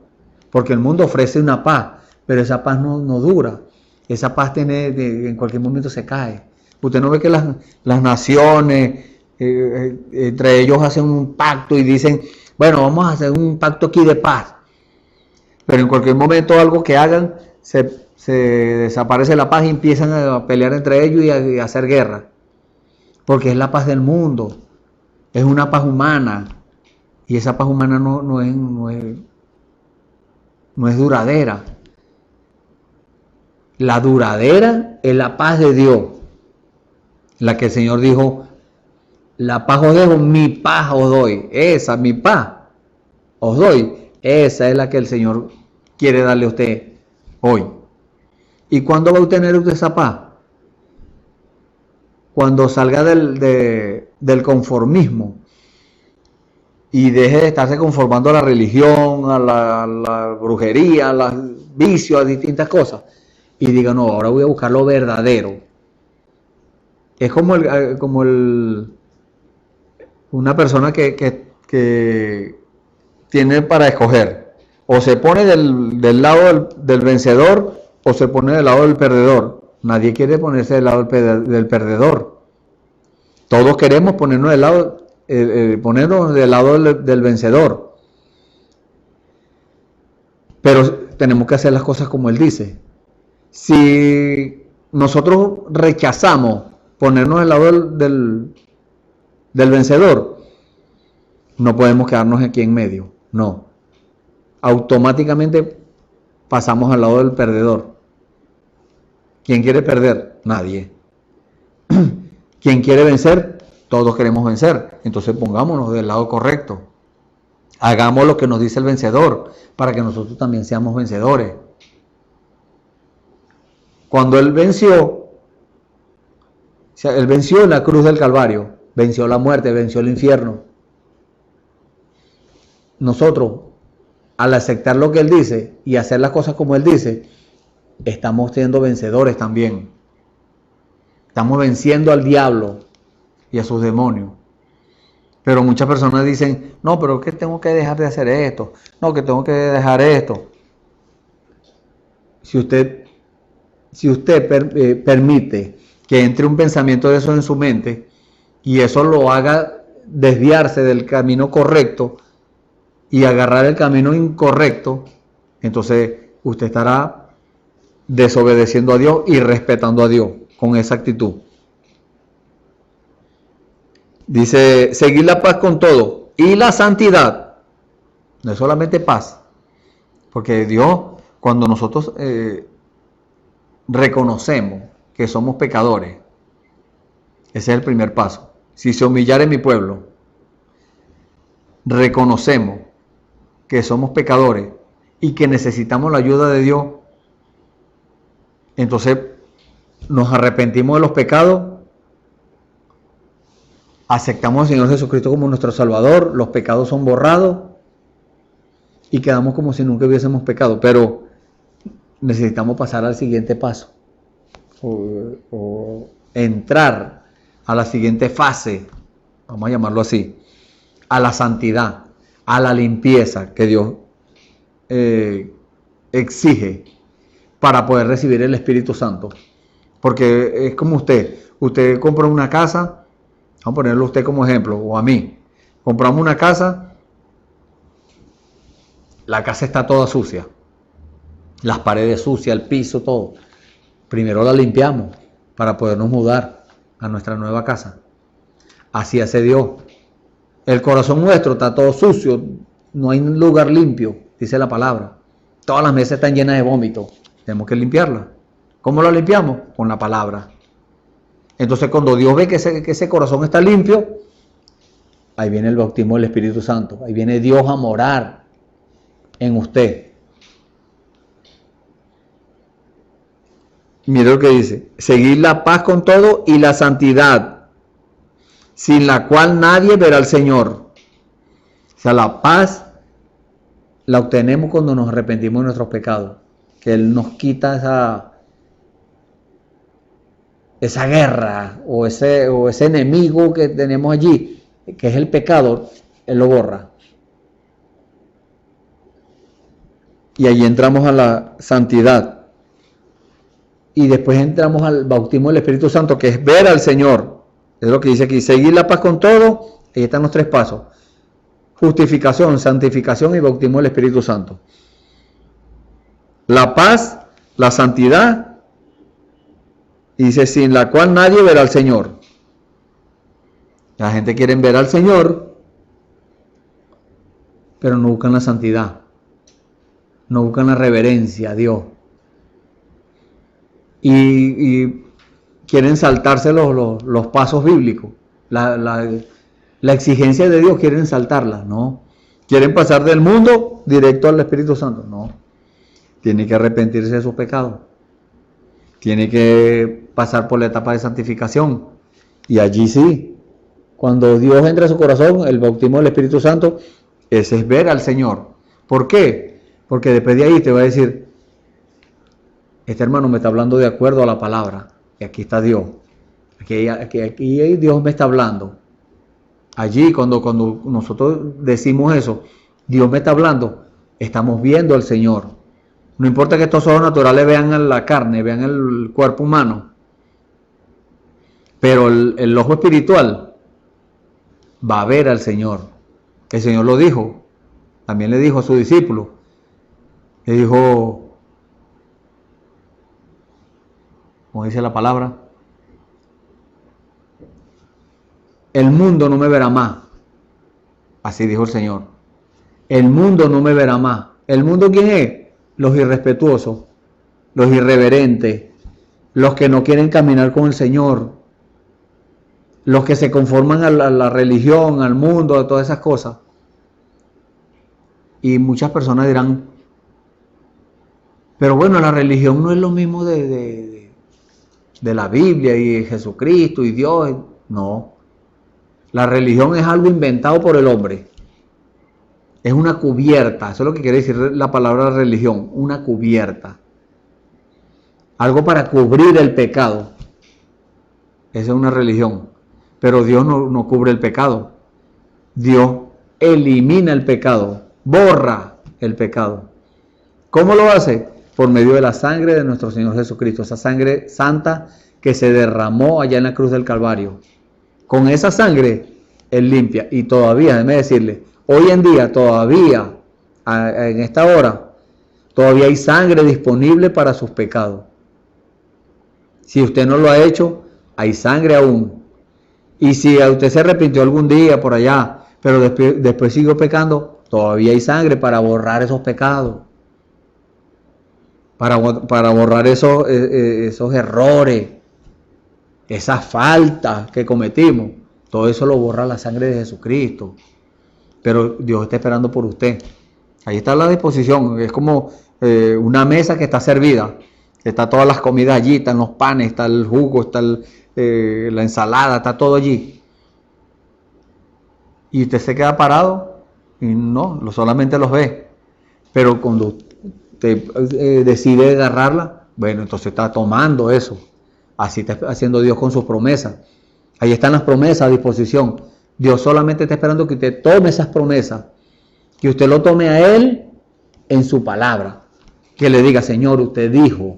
porque el mundo ofrece una paz, pero esa paz no dura. Esa paz en cualquier momento se cae. Usted no ve que las naciones, entre ellos hacen un pacto y dicen: bueno, vamos a hacer un pacto aquí de paz. Pero en cualquier momento algo que hagan, se desaparece la paz y empiezan a pelear entre ellos y a hacer guerra. Porque es la paz del mundo, es una paz humana. Y esa paz humana no es duradera. La duradera es la paz de Dios. La que el Señor dijo: la paz os dejo, mi paz os doy. Esa, mi paz os doy. Esa es la que el Señor quiere darle a usted hoy. ¿Y cuándo va a obtener usted esa paz? Cuando salga del conformismo y deje de estarse conformando a la religión, a la brujería, a los vicios, a distintas cosas, y diga: no, ahora voy a buscar lo verdadero. Es como una persona que tiene para escoger: o se pone del lado del vencedor o se pone del lado del perdedor. Nadie quiere ponerse del lado del perdedor. Todos queremos ponernos del lado del vencedor. Pero tenemos que hacer las cosas como Él dice. Si nosotros rechazamos ponernos del lado del vencedor, no podemos quedarnos aquí en medio. No. Automáticamente pasamos al lado del perdedor. ¿Quién quiere perder? Nadie. ¿Quién quiere vencer? Todos queremos vencer. Entonces pongámonos del lado correcto. Hagamos lo que nos dice el vencedor, para que nosotros también seamos vencedores. Cuando Él venció en la cruz del Calvario, venció la muerte, venció el infierno. Nosotros, al aceptar lo que Él dice y hacer las cosas como Él dice, estamos siendo vencedores también. Estamos venciendo al diablo y a sus demonios. Pero muchas personas dicen: no, pero que tengo que dejar de hacer esto, no, que tengo que dejar esto. Si usted permite que entre un pensamiento de eso en su mente y eso lo haga desviarse del camino correcto y agarrar el camino incorrecto, entonces usted estará desobedeciendo a Dios y respetando a Dios con esa actitud. Dice, seguir la paz con todo y la santidad. No es solamente paz, porque Dios, cuando nosotros reconocemos que somos pecadores, ese es el primer paso. Si se humillare mi pueblo, reconocemos que somos pecadores y que necesitamos la ayuda de Dios, entonces nos arrepentimos de los pecados, aceptamos al Señor Jesucristo como nuestro Salvador, los pecados son borrados y quedamos como si nunca hubiésemos pecado, pero necesitamos pasar al siguiente paso o entrar a la siguiente fase, vamos a llamarlo así, a la santidad, a la limpieza que Dios exige para poder recibir el Espíritu Santo. Porque es como usted compra una casa, vamos a ponerlo a usted como ejemplo, o a mí, compramos una casa, la casa está toda sucia, las paredes sucias, el piso, todo. Primero la limpiamos para podernos mudar a nuestra nueva casa. Así hace Dios. El corazón nuestro está todo sucio, no hay un lugar limpio, dice la palabra. Todas las mesas están llenas de vómito, tenemos que limpiarlas. ¿Cómo lo limpiamos? Con la palabra. Entonces cuando Dios ve que ese corazón está limpio, ahí viene el bautismo del Espíritu Santo, ahí viene Dios a morar en usted. Mira lo que dice, seguir la paz con todo y la santidad, sin la cual nadie verá al Señor. O sea, la paz la obtenemos cuando nos arrepentimos de nuestros pecados, que Él nos quita esa guerra o ese enemigo que tenemos allí, que es el pecado, Él lo borra. Y allí entramos a la santidad. Y después entramos al bautismo del Espíritu Santo, que es ver al Señor. Es lo que dice aquí, seguir la paz con todo. Ahí están los tres pasos. Justificación, santificación y bautismo del Espíritu Santo. La paz, la santidad, y dice, sin la cual nadie verá al Señor. La gente quiere ver al Señor, pero no buscan la santidad. No buscan la reverencia a Dios. Y quieren saltarse los pasos bíblicos. La exigencia de Dios quieren saltarla, no. Quieren pasar del mundo directo al Espíritu Santo, no. Tiene que arrepentirse de sus pecados. Tiene que pasar por la etapa de santificación. Y allí sí, cuando Dios entra a su corazón, el bautismo del Espíritu Santo, ese es ver al Señor. ¿Por qué? Porque después de ahí te va a decir, este hermano me está hablando de acuerdo a la palabra, y aquí está Dios, aquí Dios me está hablando. Allí cuando nosotros decimos eso, Dios me está hablando, estamos viendo al Señor. No importa que estos ojos naturales vean la carne, vean el cuerpo humano, pero el ojo espiritual va a ver al Señor. El Señor lo dijo, también le dijo a sus discípulos, le dijo, como dice la palabra, el mundo no me verá más. Así dijo el Señor. El mundo no me verá más. ¿El mundo quién es? Los irrespetuosos, los irreverentes, los que no quieren caminar con el Señor, los que se conforman a la religión, al mundo, a todas esas cosas. Y muchas personas dirán, pero bueno, la religión no es lo mismo de la Biblia y Jesucristo y Dios. No. La religión es algo inventado por el hombre. Es una cubierta. Eso es lo que quiere decir la palabra religión. Una cubierta. Algo para cubrir el pecado. Esa es una religión. Pero Dios no cubre el pecado. Dios elimina el pecado. Borra el pecado. ¿Cómo lo hace? Por medio de la sangre de nuestro Señor Jesucristo, esa sangre santa que se derramó allá en la cruz del Calvario. Con esa sangre Él limpia. Y todavía, déjeme decirle, hoy en día todavía, en esta hora, todavía hay sangre disponible para sus pecados. Si usted no lo ha hecho, hay sangre aún. Y si usted se arrepintió algún día por allá, pero después siguió pecando, todavía hay sangre para borrar esos pecados. Para borrar esos errores, esas faltas que cometimos. Todo eso lo borra la sangre de Jesucristo. Pero Dios está esperando por usted. Ahí está la disposición. Es como una mesa que está servida. Está todas las comidas allí, están los panes, está el jugo, está la ensalada, está todo allí. Y usted se queda parado y no, solamente los ve. Pero cuando usted decide agarrarla, bueno, entonces está tomando eso. Así está haciendo Dios con sus promesas. Ahí están las promesas a disposición. Dios solamente está esperando que usted tome esas promesas, que usted lo tome a Él en su palabra, que le diga, Señor, usted dijo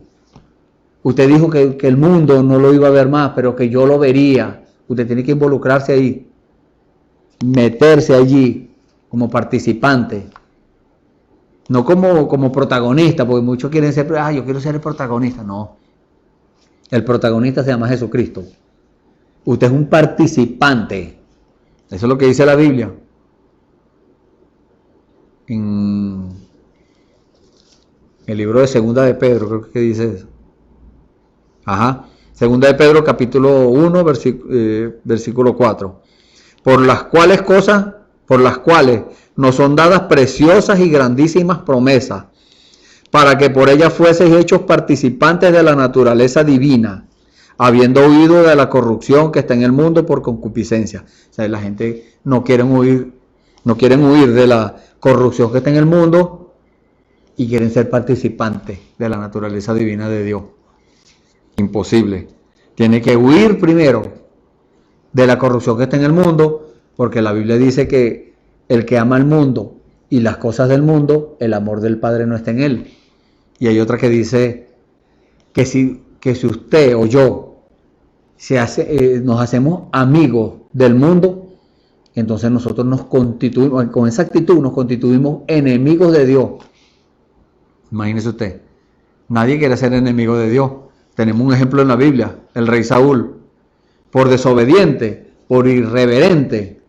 que el mundo no lo iba a ver más, pero que yo lo vería. Usted tiene que involucrarse ahí, meterse allí como participante, no como protagonista, porque muchos quieren ser, yo quiero ser el protagonista. No, el protagonista se llama Jesucristo. Usted es un participante. Eso es lo que dice la Biblia. En el libro de Segunda de Pedro, creo que dice eso. Segunda de Pedro, capítulo 1, versículo 4. Por las cuales nos son dadas preciosas y grandísimas promesas, para que por ellas fueseis hechos participantes de la naturaleza divina, habiendo huido de la corrupción que está en el mundo por concupiscencia. O sea, la gente no quieren huir de la corrupción que está en el mundo y quieren ser participantes de la naturaleza divina de Dios. Imposible. Tiene que huir primero de la corrupción que está en el mundo, porque la Biblia dice que el que ama el mundo y las cosas del mundo, el amor del Padre no está en él. Y hay otra que dice que si usted o yo nos hacemos amigos del mundo, entonces nosotros nos constituimos, con esa actitud nos constituimos enemigos de Dios. Imagínese usted, nadie quiere ser enemigo de Dios. Tenemos un ejemplo en la Biblia, el rey Saúl, por desobediente, por irreverente,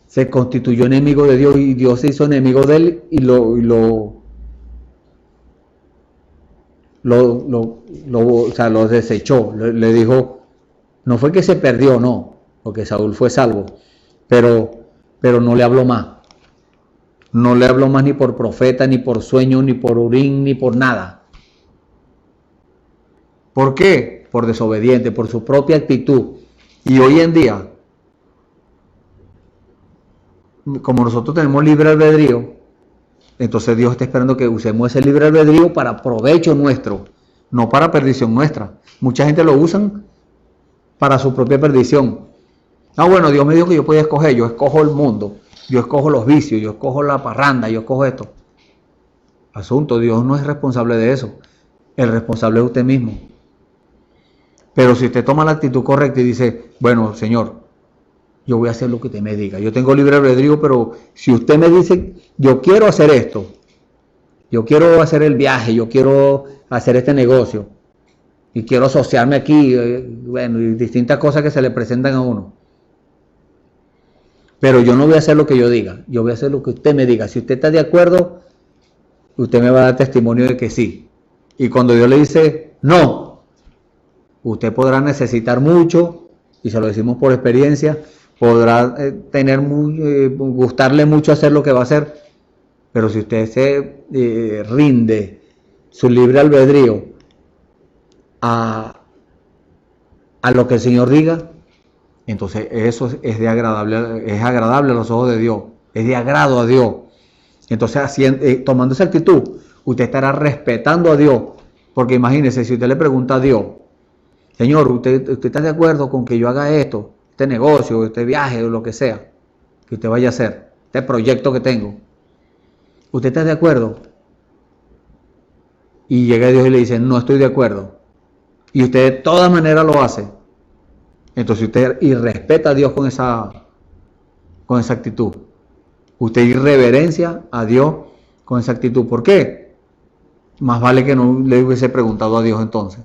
se constituyó enemigo de Dios y Dios se hizo enemigo de él y lo desechó. Le dijo, no fue que se perdió, no, porque Saúl fue salvo, pero no le habló más. No le habló más ni por profeta, ni por sueño, ni por Urín, ni por nada. ¿Por qué? Por desobediente, por su propia actitud. Y hoy en día, como nosotros tenemos libre albedrío, entonces Dios está esperando que usemos ese libre albedrío para provecho nuestro, no para perdición nuestra. Mucha gente lo usan para su propia perdición. Bueno, Dios me dijo que yo podía escoger, yo escojo el mundo, yo escojo los vicios, yo escojo la parranda, yo escojo esto. Asunto, Dios no es responsable de eso. El responsable es usted mismo. Pero si usted toma la actitud correcta y dice, bueno, Señor, yo voy a hacer lo que usted me diga. Yo tengo libre albedrío, pero si usted me dice, yo quiero hacer esto, yo quiero hacer el viaje, yo quiero hacer este negocio, y quiero asociarme aquí, y distintas cosas que se le presentan a uno. Pero yo no voy a hacer lo que yo diga, yo voy a hacer lo que usted me diga. Si usted está de acuerdo, usted me va a dar testimonio de que sí. Y cuando Dios le dice, no, usted podrá necesitar mucho, y se lo decimos por experiencia, podrá gustarle mucho hacer lo que va a hacer, pero si usted se rinde su libre albedrío a lo que el Señor diga, entonces eso es agradable a los ojos de Dios, es de agrado a Dios. Entonces, tomando esa actitud, usted estará respetando a Dios, porque imagínese, si usted le pregunta a Dios, Señor, ¿usted está de acuerdo con que yo haga esto, este negocio, este viaje o lo que sea que usted vaya a hacer, este proyecto que tengo? ¿Usted está de acuerdo? Y llega Dios y le dice, no estoy de acuerdo. Y usted de todas maneras lo hace. Entonces usted irrespeta a Dios con esa actitud. Usted irreverencia a Dios con esa actitud. ¿Por qué? Más vale que no le hubiese preguntado a Dios entonces.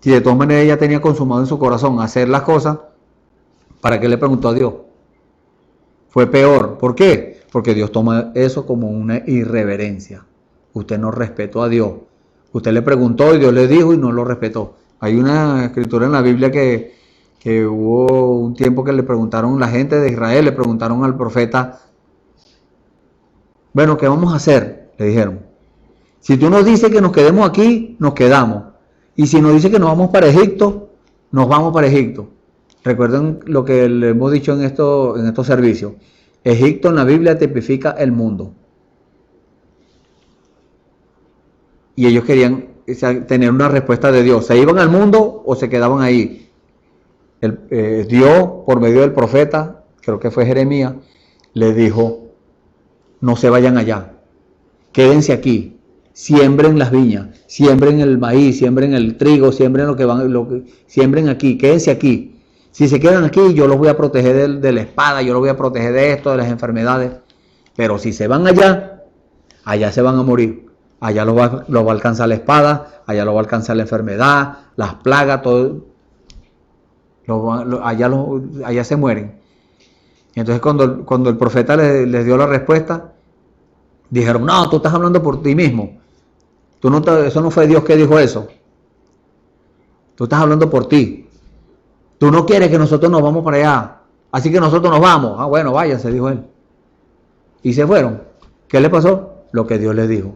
Si de todas maneras ella tenía consumado en su corazón hacer las cosas, ¿Para qué le preguntó a Dios? Fue peor. ¿Por qué? Porque Dios toma eso como una irreverencia. Usted no respetó a Dios. Usted le preguntó y Dios le dijo y no lo respetó. Hay una escritura en la Biblia que hubo un tiempo que le preguntaron, la gente de Israel le preguntaron al profeta, bueno, ¿qué vamos a hacer? Le dijeron, si tú nos dices que nos quedemos aquí, nos quedamos. Y si nos dices que nos vamos para Egipto, nos vamos para Egipto. Recuerden lo que le hemos dicho en estos servicios. Egipto en la Biblia tipifica el mundo. Y ellos querían tener una respuesta de Dios. ¿Se iban al mundo o se quedaban ahí? Dios, por medio del profeta, creo que fue Jeremías, les dijo, no se vayan allá, quédense aquí, siembren las viñas, siembren el maíz, siembren el trigo, siembren siembren aquí, quédense aquí. Si se quedan aquí, yo los voy a proteger de la espada, yo los voy a proteger de esto, de las enfermedades. Pero si se van allá, allá se van a morir. Allá los va a alcanzar la espada, allá los va a alcanzar la enfermedad, las plagas, todo. Allá se mueren. Entonces cuando el profeta les dio la respuesta, dijeron, no, tú estás hablando por ti mismo. Eso no fue Dios que dijo eso. Tú estás hablando por ti. Tú no quieres que nosotros nos vamos para allá. Así que nosotros nos vamos. Ah, bueno, váyanse, dijo él. Y se fueron. ¿Qué le pasó? Lo que Dios les dijo.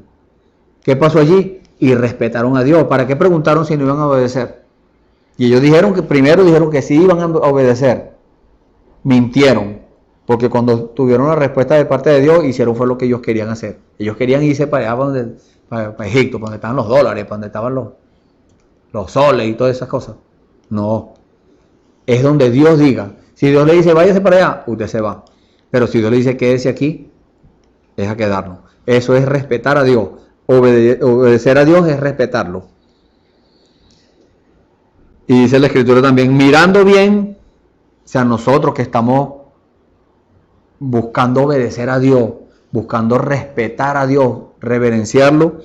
¿Qué pasó allí? Y respetaron a Dios. ¿Para qué preguntaron si no iban a obedecer? Y ellos primero dijeron que sí iban a obedecer. Mintieron. Porque cuando tuvieron la respuesta de parte de Dios, hicieron fue lo que ellos querían hacer. Ellos querían irse para allá, para Egipto, para donde estaban los dólares, para donde estaban los soles y todas esas cosas. No. Es donde Dios diga. Si Dios le dice, váyase para allá, usted se va. Pero si Dios le dice, quédese aquí, es a quedarnos. Eso es respetar a Dios. Obedecer a Dios es respetarlo. Y dice la Escritura también, mirando bien, o sea, nosotros que estamos buscando obedecer a Dios, buscando respetar a Dios, reverenciarlo,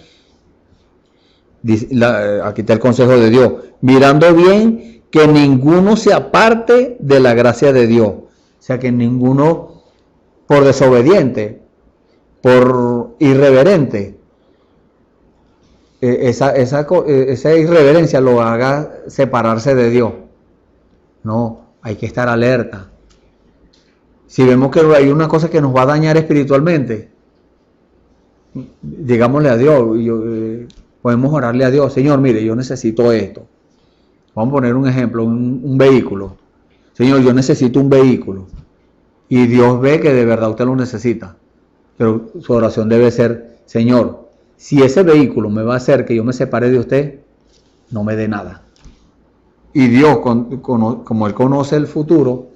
aquí está el consejo de Dios, mirando bien que ninguno se aparte de la gracia de Dios. O sea, que ninguno por desobediente, por irreverente, esa irreverencia lo haga separarse de Dios. No, hay que estar alerta. Si vemos que hay una cosa que nos va a dañar espiritualmente, digámosle a Dios, podemos orarle a Dios, Señor, mire, yo necesito esto. Vamos a poner un ejemplo, un vehículo. Señor, yo necesito un vehículo. Y Dios ve que de verdad usted lo necesita. Pero su oración debe ser, Señor, si ese vehículo me va a hacer que yo me separe de usted, no me dé nada. Y Dios, como Él conoce el futuro,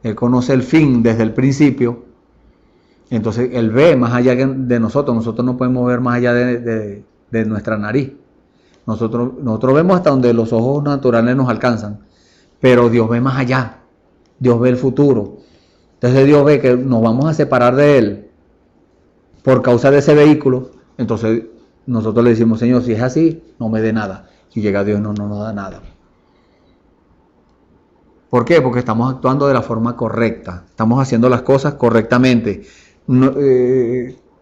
Él conoce el fin desde el principio, entonces Él ve más allá de nosotros. Nosotros no podemos ver más allá de nuestra nariz. Nosotros vemos hasta donde los ojos naturales nos alcanzan, pero Dios ve más allá. Dios ve el futuro. Entonces Dios ve que nos vamos a separar de Él por causa de ese vehículo. Entonces nosotros le decimos, Señor, si es así, no me dé nada. Si llega Dios, no nos da nada. ¿Por qué? Porque estamos actuando de la forma correcta. Estamos haciendo las cosas correctamente. No, o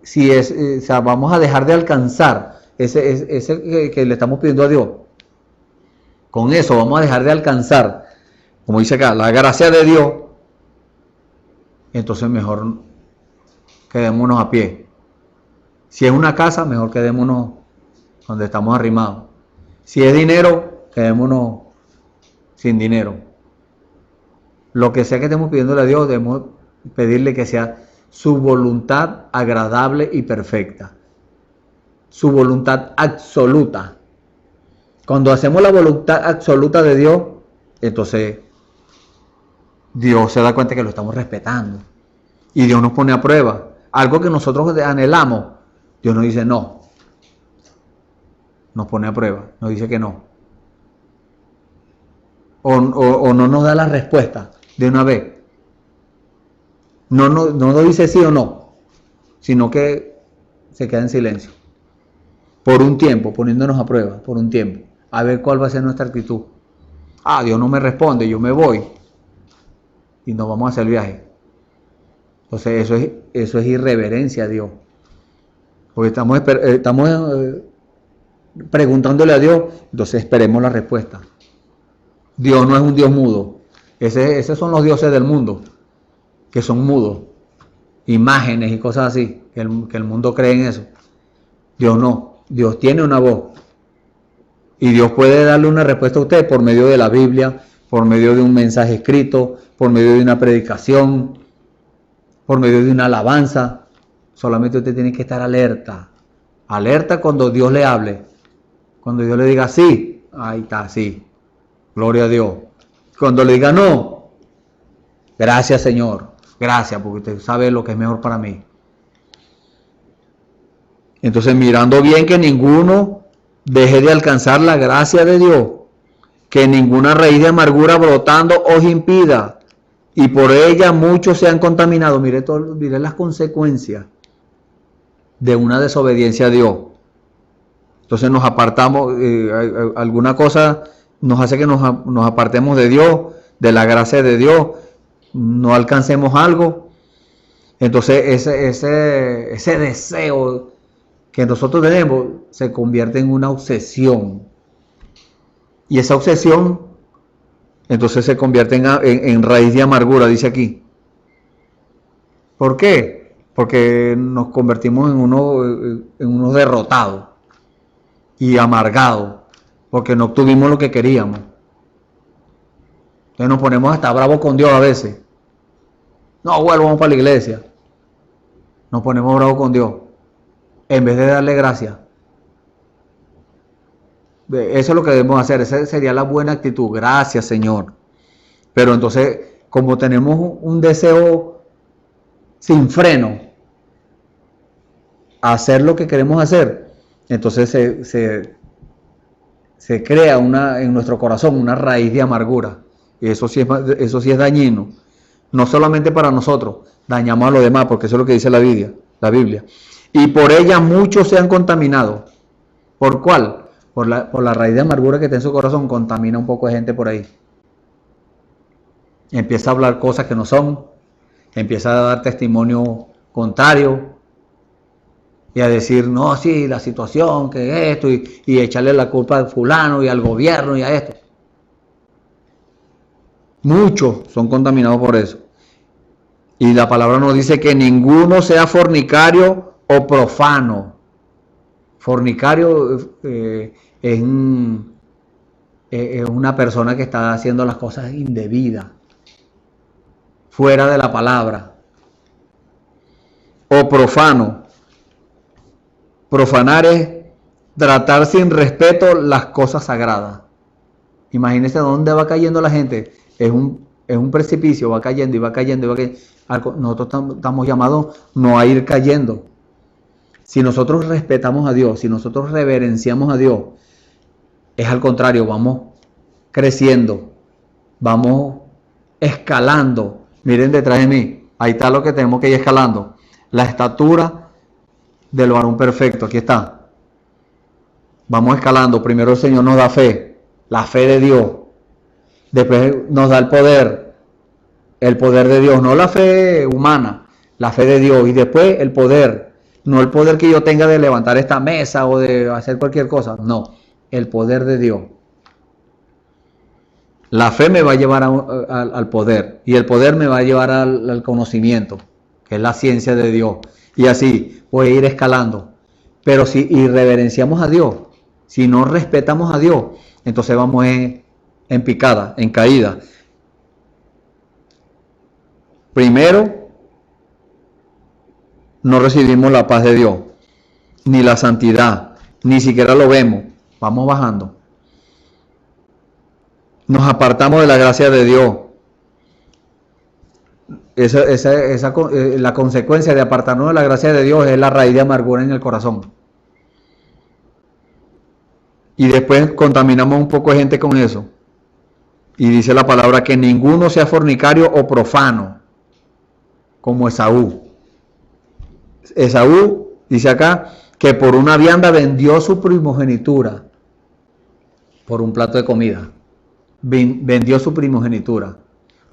sea, vamos a dejar de alcanzar ese que le estamos pidiendo a Dios. Con eso vamos a dejar de alcanzar, como dice acá, la gracia de Dios. Entonces mejor quedémonos a pie. Si es una casa, mejor quedémonos donde estamos arrimados. Si es dinero, quedémonos sin dinero. Lo que sea que estemos pidiéndole a Dios, debemos pedirle que sea su voluntad agradable y perfecta. Su voluntad absoluta. Cuando hacemos la voluntad absoluta de Dios, entonces Dios se da cuenta que lo estamos respetando. Y Dios nos pone a prueba. Algo que nosotros anhelamos, Dios nos dice no. Nos pone a prueba, nos dice que no. O no nos da la respuesta de una vez. No nos dice sí o no, sino que se queda en silencio. Por un tiempo, poniéndonos a prueba, por un tiempo. A ver cuál va a ser nuestra actitud. Ah, Dios no me responde, yo me voy. y nos vamos a hacer el viaje. Entonces eso es irreverencia a Dios. Porque estamos preguntándole a Dios, entonces esperemos la respuesta. Dios no es un Dios mudo. Esos son los dioses del mundo, que son mudos. Imágenes y cosas así, que el mundo cree en eso. Dios no. Dios tiene una voz. Y Dios puede darle una respuesta a usted por medio de la Biblia, por medio de un mensaje escrito, por medio de una predicación, por medio de una alabanza. Solamente usted tiene que estar alerta. Alerta cuando Dios le hable. Cuando Dios le diga sí, ahí está, sí. Gloria a Dios. Cuando le diga no, gracias Señor. Gracias, porque usted sabe lo que es mejor para mí. Entonces, mirando bien que ninguno deje de alcanzar la gracia de Dios, que ninguna raíz de amargura brotando os impida, y por ella muchos sean contaminados. Mire las consecuencias de una desobediencia a Dios. Entonces nos apartamos, alguna cosa nos hace que nos apartemos de Dios, de la gracia de Dios, no alcancemos algo. Entonces ese deseo que nosotros tenemos se convierte en una obsesión. Y esa obsesión entonces se convierte en raíz de amargura, dice aquí. ¿Por qué? Porque nos convertimos en unos derrotados y amargados, porque no obtuvimos lo que queríamos. Entonces nos ponemos hasta bravos con Dios a veces. No, vamos para la iglesia. Nos ponemos bravos con Dios, en vez de darle gracias. Eso es lo que debemos hacer. Esa sería la buena actitud. Gracias, Señor. Pero entonces, como tenemos un deseo sin freno a hacer lo que queremos hacer, entonces se crea en nuestro corazón una raíz de amargura. Y eso sí es dañino. No solamente para nosotros, dañamos a los demás, porque eso es lo que dice la Biblia. Y por ella muchos se han contaminado. ¿Por cuál? Por la raíz de amargura que está en su corazón, contamina un poco de gente por ahí. Empieza a hablar cosas que no son, empieza a dar testimonio contrario y a decir, no, sí, la situación, que esto, y echarle la culpa al fulano y al gobierno y a esto. Muchos son contaminados por eso. Y la palabra nos dice que ninguno sea fornicario o profano. Fornicario es una persona que está haciendo las cosas indebidas, fuera de la palabra. O profano. Profanar es tratar sin respeto las cosas sagradas. Imagínense dónde va cayendo la gente. Es un precipicio, va cayendo y va cayendo y va cayendo. Nosotros estamos llamados no a ir cayendo. Si nosotros respetamos a Dios, si nosotros reverenciamos a Dios, es al contrario, vamos creciendo, vamos escalando. Miren detrás de mí, ahí está lo que tenemos que ir escalando. La estatura del varón perfecto, aquí está. Vamos escalando. Primero el Señor nos da fe, la fe de Dios. Después nos da el poder de Dios, no la fe humana, la fe de Dios. Y después el poder. No el poder que yo tenga de levantar esta mesa o de hacer cualquier cosa. No, el poder de Dios. La fe me va a llevar al poder. Y el poder me va a llevar al conocimiento, que es la ciencia de Dios. Y así voy a ir escalando. Pero si irreverenciamos a Dios, si no respetamos a Dios, entonces vamos en picada, en caída. Primero, no recibimos la paz de Dios, ni la santidad, ni siquiera lo vemos. Vamos bajando. Nos apartamos de la gracia de Dios. La consecuencia de apartarnos de la gracia de Dios es la raíz de amargura en el corazón. Y después contaminamos un poco de gente con eso. Y dice la palabra que ninguno sea fornicario o profano, como Esaú. Esaú dice acá que por una vianda vendió su primogenitura por un plato de comida. Vendió su primogenitura.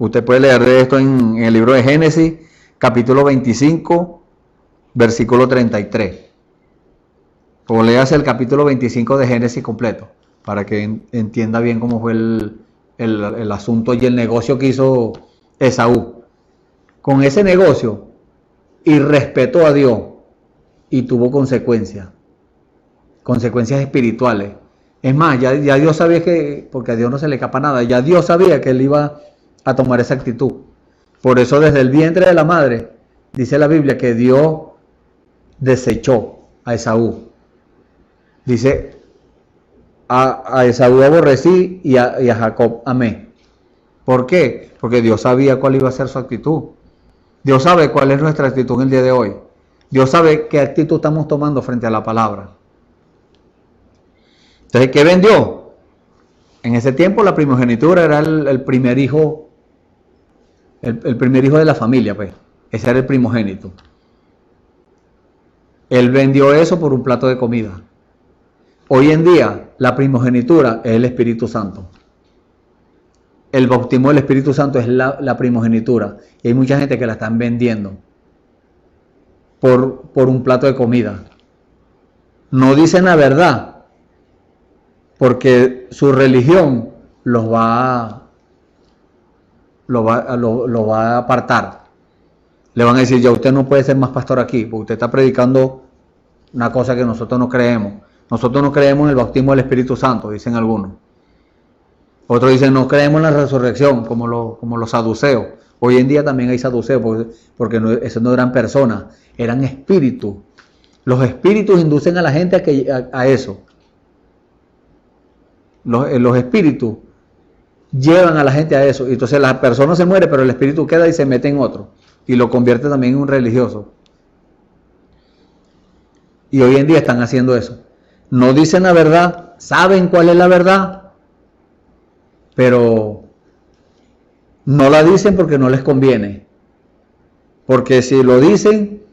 Usted puede leer de esto en el libro de Génesis, capítulo 25, versículo 33. O léase el capítulo 25 de Génesis completo, para que entienda bien cómo fue el asunto y el negocio que hizo Esaú. Con ese negocio, irrespetó a Dios y tuvo consecuencias espirituales. Es más, ya Dios sabía que, porque a Dios no se le escapa nada, ya Dios sabía que él iba a tomar esa actitud. Por eso desde el vientre de la madre, dice la Biblia que Dios desechó a Esaú. Dice, a Esaú aborrecí y a Jacob amé. ¿Por qué? Porque Dios sabía cuál iba a ser su actitud. Dios sabe cuál es nuestra actitud en el día de hoy. Dios sabe qué actitud estamos tomando frente a la palabra. Entonces, ¿qué vendió? En ese tiempo la primogenitura era el primer hijo, el primer hijo de la familia, pues. Ese era el primogénito. Él vendió eso por un plato de comida. Hoy en día, la primogenitura es el Espíritu Santo. El bautismo del Espíritu Santo es la primogenitura. Y hay mucha gente que la están vendiendo por un plato de comida. No dicen la verdad, porque su religión los va a apartar. Le van a decir, ya usted no puede ser más pastor aquí, porque usted está predicando una cosa que nosotros no creemos. Nosotros no creemos en el bautismo del Espíritu Santo, dicen algunos. Otros dicen, no creemos en la resurrección, como los saduceos. Hoy en día también hay saduceos, porque esos no eran personas, eran espíritus. Los espíritus inducen a la gente a eso. Los espíritus llevan a la gente a eso. Y entonces la persona se muere, pero el espíritu queda y se mete en otro. Y lo convierte también en un religioso. Y hoy en día están haciendo eso. No dicen la verdad, saben cuál es la verdad, pero no la dicen porque no les conviene. Porque si lo dicen,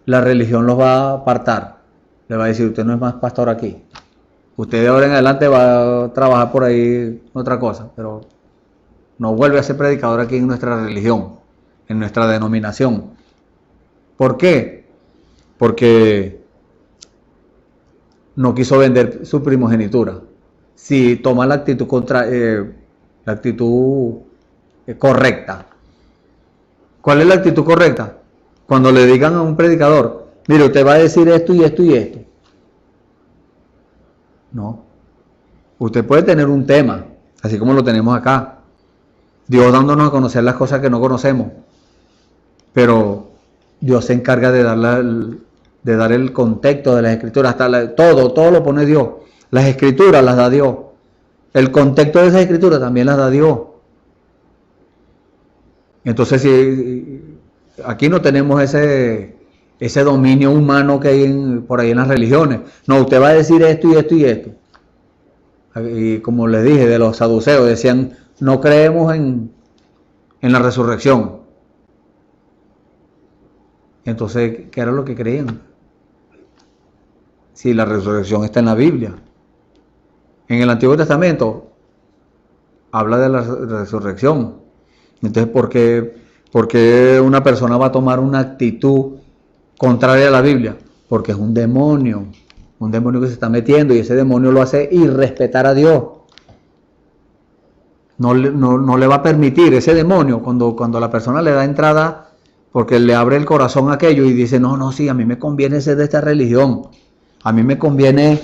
la religión los va a apartar. Le va a decir, usted no es más pastor aquí. Usted de ahora en adelante va a trabajar por ahí otra cosa, pero no vuelve a ser predicador aquí en nuestra religión, en nuestra denominación. ¿Por qué? Porque no quiso vender su primogenitura. Si toma la actitud correcta. ¿Cuál es la actitud correcta? Cuando le digan a un predicador, mire, usted va a decir esto y esto y esto. No. Usted puede tener un tema, así como lo tenemos acá. Dios dándonos a conocer las cosas que no conocemos. Pero Dios se encarga de dar el contexto de las escrituras. Todo lo pone Dios. Las escrituras las da Dios. El contexto de esas escrituras también las da Dios. Entonces, si aquí no tenemos ese dominio humano que hay por ahí en las religiones. No, usted va a decir esto y esto y esto. Y como les dije, de los saduceos, decían, no creemos en la resurrección. Entonces, ¿qué era lo que creían? Si la resurrección está en la Biblia. En el Antiguo Testamento habla de la resurrección. Entonces, ¿por qué una persona va a tomar una actitud contraria a la Biblia? Porque es un demonio que se está metiendo y ese demonio lo hace irrespetar a Dios. No le va a permitir ese demonio cuando la persona le da entrada, porque le abre el corazón a aquello y dice, no, sí, a mí me conviene ser de esta religión. A mí me conviene,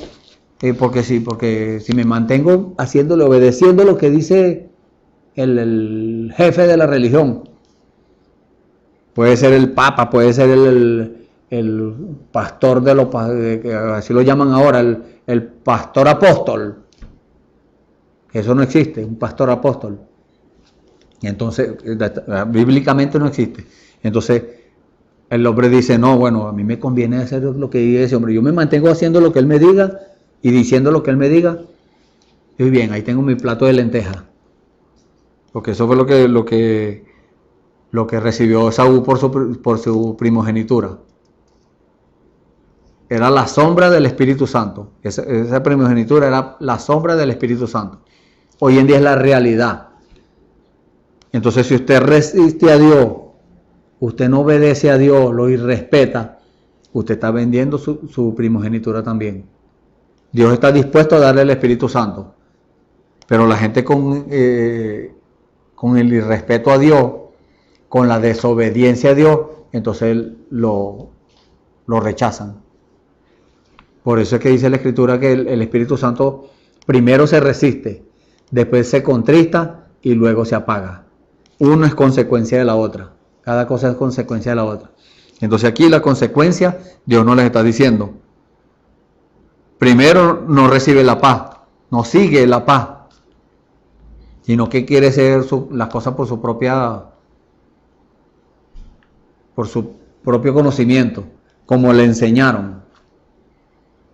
porque si me mantengo obedeciendo lo que dice el jefe de la religión, puede ser el papa, puede ser el pastor así lo llaman ahora, el pastor apóstol. Eso no existe, un pastor apóstol. Y entonces, bíblicamente no existe. Entonces, el hombre dice, no, bueno, a mí me conviene hacer lo que dice ese hombre. Yo me mantengo haciendo lo que él me diga y diciendo lo que él me diga. Y bien, ahí tengo mi plato de lentejas. Porque eso fue lo que recibió Saúl por su primogenitura. Era la sombra del Espíritu Santo. Esa primogenitura era la sombra del Espíritu Santo. Hoy en día es la realidad. Entonces, si usted resiste a Dios, usted no obedece a Dios, lo irrespeta, usted está vendiendo su primogenitura también. Dios está dispuesto a darle el Espíritu Santo, pero la gente con el irrespeto a Dios, con la desobediencia a Dios, entonces lo rechazan. Por eso es que dice la Escritura que el Espíritu Santo primero se resiste, después se contrista y luego se apaga. Uno es consecuencia de la otra. Cada cosa es consecuencia de la otra. Entonces aquí la consecuencia, Dios no les está diciendo. Primero no recibe la paz, no sigue la paz, sino que quiere hacer las cosas por su propio conocimiento, como le enseñaron.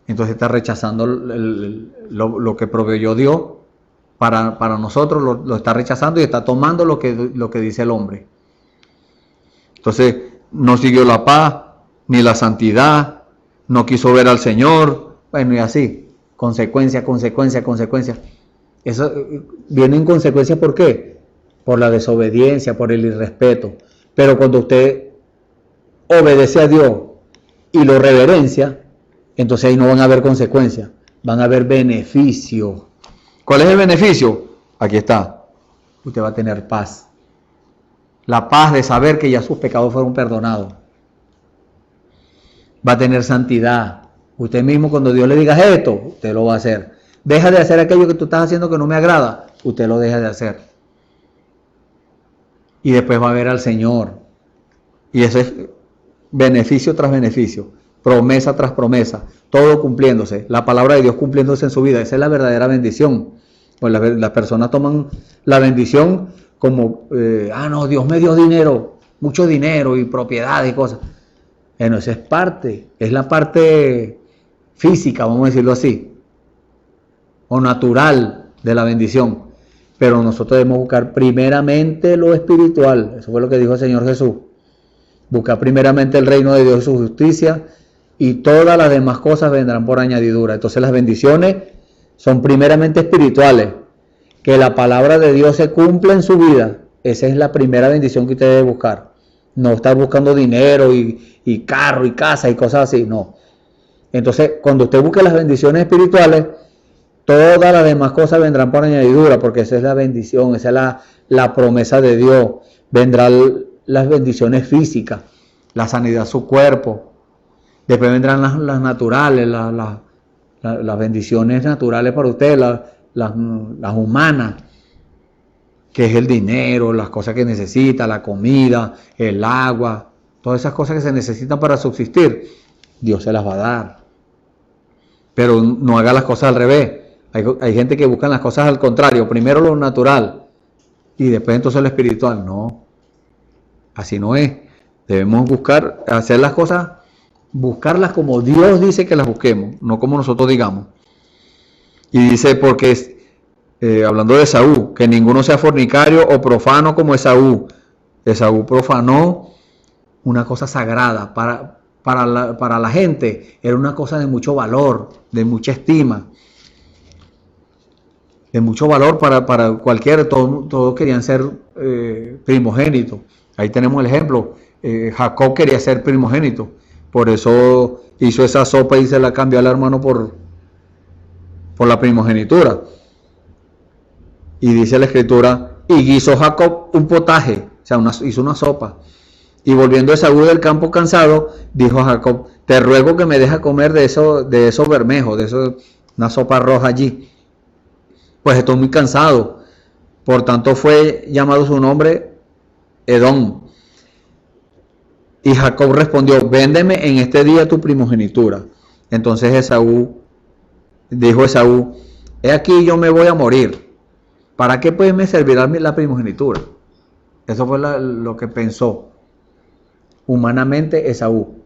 Entonces está rechazando lo que proveyó Dios para nosotros, lo está rechazando y está tomando lo que dice el hombre. Entonces no siguió la paz, ni la santidad, no quiso ver al Señor, bueno, y así, consecuencia. Eso viene en consecuencia, ¿por qué? Por la desobediencia, por el irrespeto. Pero cuando usted obedece a Dios y lo reverencia, entonces ahí no van a haber consecuencias, van a haber beneficios. ¿Cuál es el beneficio? Aquí está. Usted va a tener paz. La paz de saber que ya sus pecados fueron perdonados. Va a tener santidad. Usted mismo, cuando Dios le diga esto, usted lo va a hacer. Deja de hacer aquello que tú estás haciendo que no me agrada, usted lo deja de hacer. Y después va a ver al Señor. Y eso es beneficio tras beneficio, promesa tras promesa, todo cumpliéndose, la palabra de Dios cumpliéndose en su vida. Esa es la verdadera bendición. Pues las personas toman la bendición como, no, Dios me dio dinero, mucho dinero y propiedad y cosas. Bueno, esa es parte, es la parte física, vamos a decirlo así, o natural de la bendición. Pero nosotros debemos buscar primeramente lo espiritual. Eso fue lo que dijo el Señor Jesús. Buscar primeramente el reino de Dios y su justicia, y todas las demás cosas vendrán por añadidura. Entonces las bendiciones son primeramente espirituales. Que la palabra de Dios se cumpla en su vida. Esa es la primera bendición que usted debe buscar. No estar buscando dinero y carro y casa y cosas así, no. Entonces, cuando usted busque las bendiciones espirituales, todas las demás cosas vendrán por añadidura, porque esa es la bendición, esa es la promesa de Dios. Vendrán las bendiciones físicas, la sanidad de su cuerpo. Después vendrán las naturales, las bendiciones naturales para usted, las humanas, que es el dinero, las cosas que necesita, la comida, el agua, todas esas cosas que se necesitan para subsistir, Dios se las va a dar. Pero no haga las cosas al revés. Hay gente que busca las cosas al contrario, primero lo natural y después entonces lo espiritual. No, así no es. Debemos buscar, hacer las cosas, buscarlas como Dios dice que las busquemos, no como nosotros digamos. Y dice, porque hablando de Esaú, que ninguno sea fornicario o profano como Esaú. Esaú profanó una cosa sagrada. Para la gente era una cosa de mucho valor, de mucha estima, de mucho valor para cualquiera. Todos querían ser primogénitos. Ahí tenemos el ejemplo. Jacob quería ser primogénito, por eso hizo esa sopa y se la cambió al hermano por la primogenitura. Y dice la Escritura, y guisó Jacob un potaje, o sea, hizo una sopa. Y volviendo Esaú del campo cansado, dijo a Jacob, te ruego que me dejes comer de esos bermejos, una sopa roja allí, pues estoy muy cansado. Por tanto fue llamado su nombre Edom. Y Jacob respondió, véndeme en este día tu primogenitura. Entonces dijo Esaú, he aquí yo me voy a morir. ¿Para qué pues me servirá la primogenitura? Eso fue lo que pensó humanamente Esaú.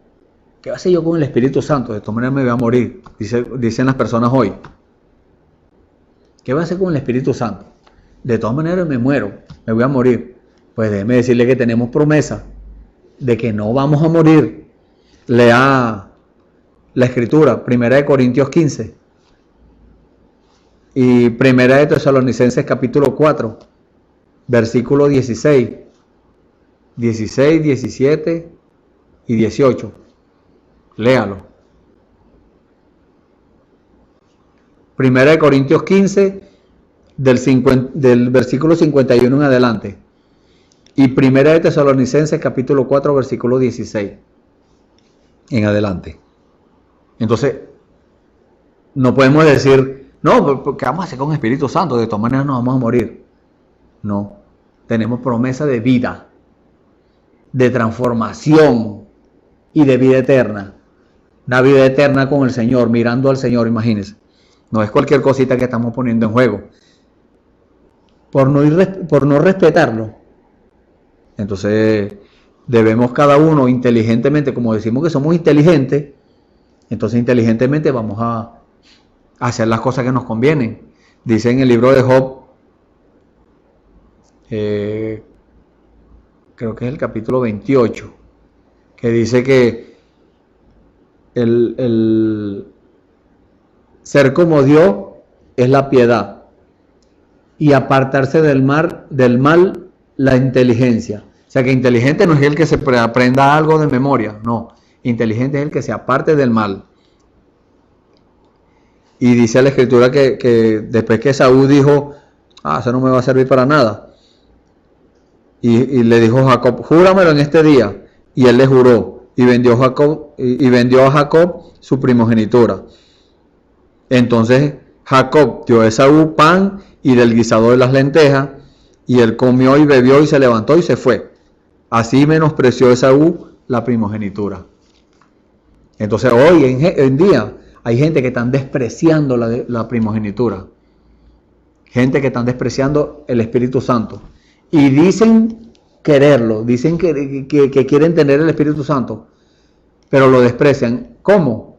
¿Qué va a hacer yo con el Espíritu Santo? De todas maneras me voy a morir, dicen las personas hoy. ¿Qué va a hacer con el Espíritu Santo? De todas maneras me muero, me voy a morir. Pues déjeme decirle que tenemos promesa de que no vamos a morir. Lea la Escritura, 1 Corintios 15 y 1 Tesalonicenses capítulo 4. versículo 16, 17 y 18. Léalo. Primera de Corintios 15, del versículo 51 en adelante. Y Primera de Tesalonicenses, capítulo 4, versículo 16 en adelante. Entonces, no podemos decir, no, ¿qué vamos a hacer con el Espíritu Santo? De todas maneras nos vamos a morir. No, tenemos promesa de vida, de transformación y de vida eterna. Una vida eterna con el Señor, mirando al Señor, imagínense. No es cualquier cosita que estamos poniendo en juego. Por no respetarlo. Entonces, debemos cada uno inteligentemente, como decimos que somos inteligentes, entonces inteligentemente vamos a hacer las cosas que nos convienen. Dice en el libro de Job, creo que es el capítulo 28, que dice que el ser como Dios es la piedad y apartarse del mal la inteligencia. O sea que inteligente no es el que se aprenda algo de memoria, no. Inteligente es el que se aparte del mal. Y dice la Escritura que después que Saúl dijo, eso no me va a servir para nada. Y le dijo a Jacob, júramelo en este día. Y él le juró. Y vendió a Jacob su primogenitura. Entonces Jacob dio a Esaú pan y del guisado de las lentejas. Y él comió y bebió y se levantó y se fue. Así menospreció Esaú la primogenitura. Entonces hoy en día hay gente que están despreciando la primogenitura. Gente que están despreciando el Espíritu Santo. Y dicen quererlo, dicen que quieren tener el Espíritu Santo, pero lo desprecian. ¿Cómo?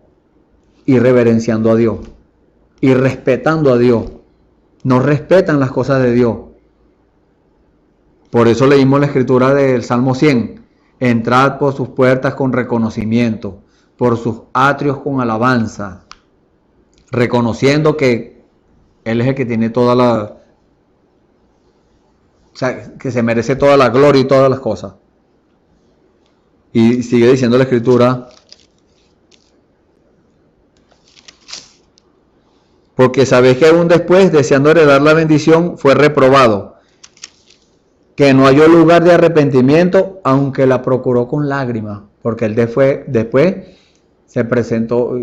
Irreverenciando a Dios, irrespetando a Dios. No respetan las cosas de Dios. Por eso leímos la escritura del Salmo 100. Entrad por sus puertas con reconocimiento, por sus atrios con alabanza, reconociendo que Él es el que tiene toda la... O sea, que se merece toda la gloria y todas las cosas. Y sigue diciendo la escritura, porque sabéis que aún después, deseando heredar la bendición, fue reprobado, que no halló lugar de arrepentimiento, aunque la procuró con lágrimas, porque él después se presentó,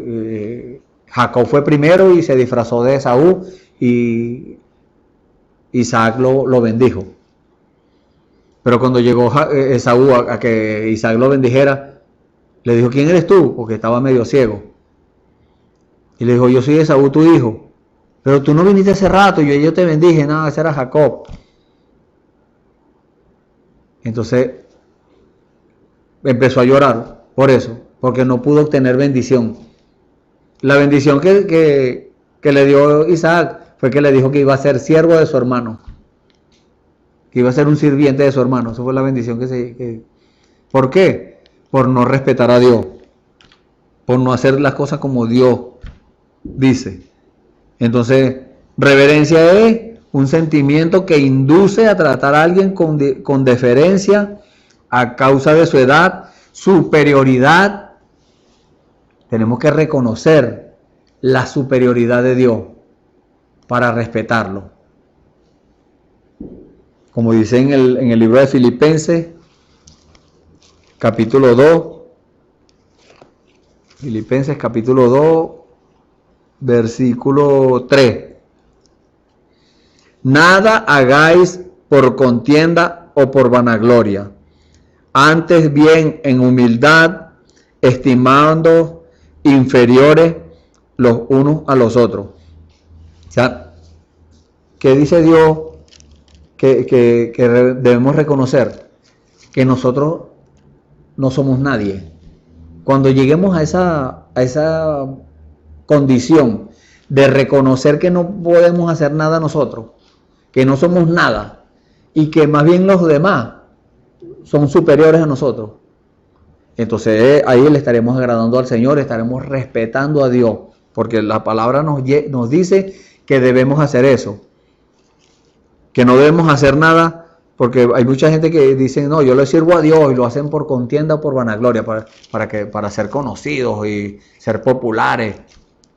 Jacob fue primero y se disfrazó de Esaú, y Isaac lo bendijo. Pero cuando llegó Esaú a que Isaac lo bendijera, le dijo, ¿quién eres tú? Porque estaba medio ciego. Y le dijo, yo soy Esaú, tu hijo. Pero tú no viniste hace rato, yo te bendije. No, ese era Jacob. Entonces empezó a llorar por eso, porque no pudo obtener bendición. La bendición que le dio Isaac fue que le dijo que iba a ser siervo de su hermano, que iba a ser un sirviente de su hermano. Esa fue la bendición ¿Por qué? Por no respetar a Dios, por no hacer las cosas como Dios dice. Entonces, reverencia es un sentimiento que induce a tratar a alguien con deferencia a causa de su edad, superioridad. Tenemos que reconocer la superioridad de Dios para respetarlo. Como dice en el libro de Filipenses, capítulo 2, Filipenses capítulo 2, versículo 3. Nada hagáis por contienda o por vanagloria, antes bien en humildad, estimando inferiores los unos a los otros. O sea, ¿qué dice Dios que debemos reconocer? Que nosotros no somos nadie. Cuando lleguemos a esa condición de reconocer que no podemos hacer nada nosotros, que no somos nada, y que más bien los demás son superiores a nosotros, entonces ahí le estaremos agradando al Señor, estaremos respetando a Dios, porque la palabra nos dice que debemos hacer eso, que no debemos hacer nada Porque hay mucha gente que dice, no, yo le sirvo a Dios y lo hacen por contienda o por vanagloria, para ser conocidos y ser populares.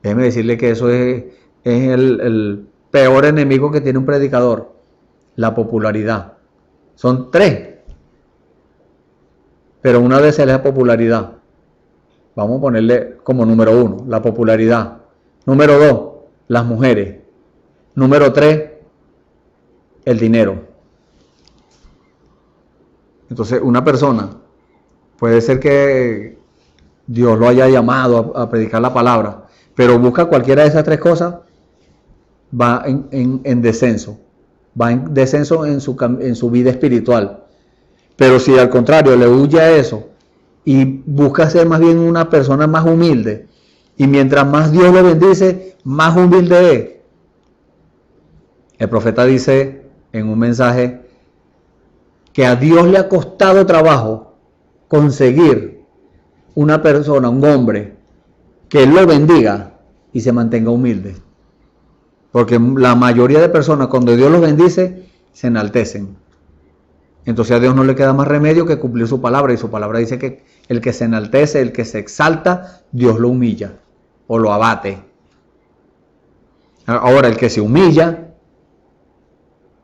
Déjeme decirle que eso es el peor enemigo que tiene un predicador, la popularidad. Son tres, pero una de esas es la popularidad. Vamos a ponerle como número 1, la popularidad. Número 2, las mujeres. Número 3, el dinero. Entonces, una persona, puede ser que Dios lo haya llamado a predicar la palabra, pero busca cualquiera de esas tres cosas, va en descenso. Va en descenso en su vida espiritual. Pero si al contrario le huye a eso y busca ser más bien una persona más humilde, y mientras más Dios lo bendice, más humilde es. El profeta dice en un mensaje que a Dios le ha costado trabajo conseguir una persona, un hombre, que Él lo bendiga y se mantenga humilde. Porque la mayoría de personas, cuando Dios los bendice, se enaltecen. Entonces a Dios no le queda más remedio que cumplir su palabra. Y su palabra dice que el que se enaltece, el que se exalta, Dios lo humilla o lo abate. Ahora, el que se humilla,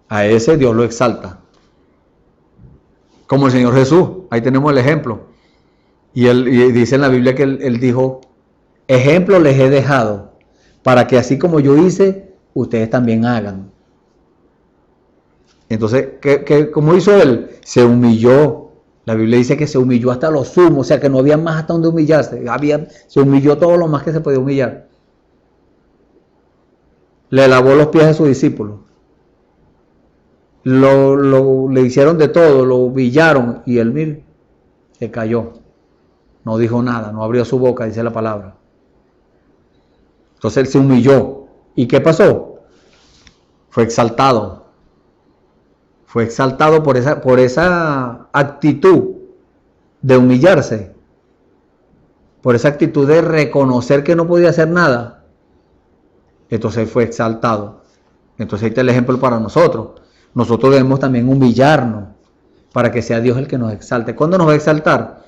a ese Dios lo exalta. Como el Señor Jesús, ahí tenemos el ejemplo. Y dice en la Biblia que él dijo, ejemplo les he dejado, para que así como yo hice, ustedes también hagan. Entonces, ¿cómo hizo él? Se humilló. La Biblia dice que se humilló hasta lo sumo, o sea que no había más hasta donde humillarse. Se humilló todo lo más que se podía humillar. Le lavó los pies a sus discípulos. Le hicieron de todo, lo humillaron y él, mire, se cayó. No dijo nada, no abrió su boca, dice la palabra. Entonces él se humilló. ¿Y qué pasó? Fue exaltado. Fue exaltado por esa actitud de humillarse. Por esa actitud de reconocer que no podía hacer nada. Entonces fue exaltado. Entonces ahí está el ejemplo para nosotros. Nosotros debemos también humillarnos para que sea Dios el que nos exalte. ¿Cuándo nos va a exaltar?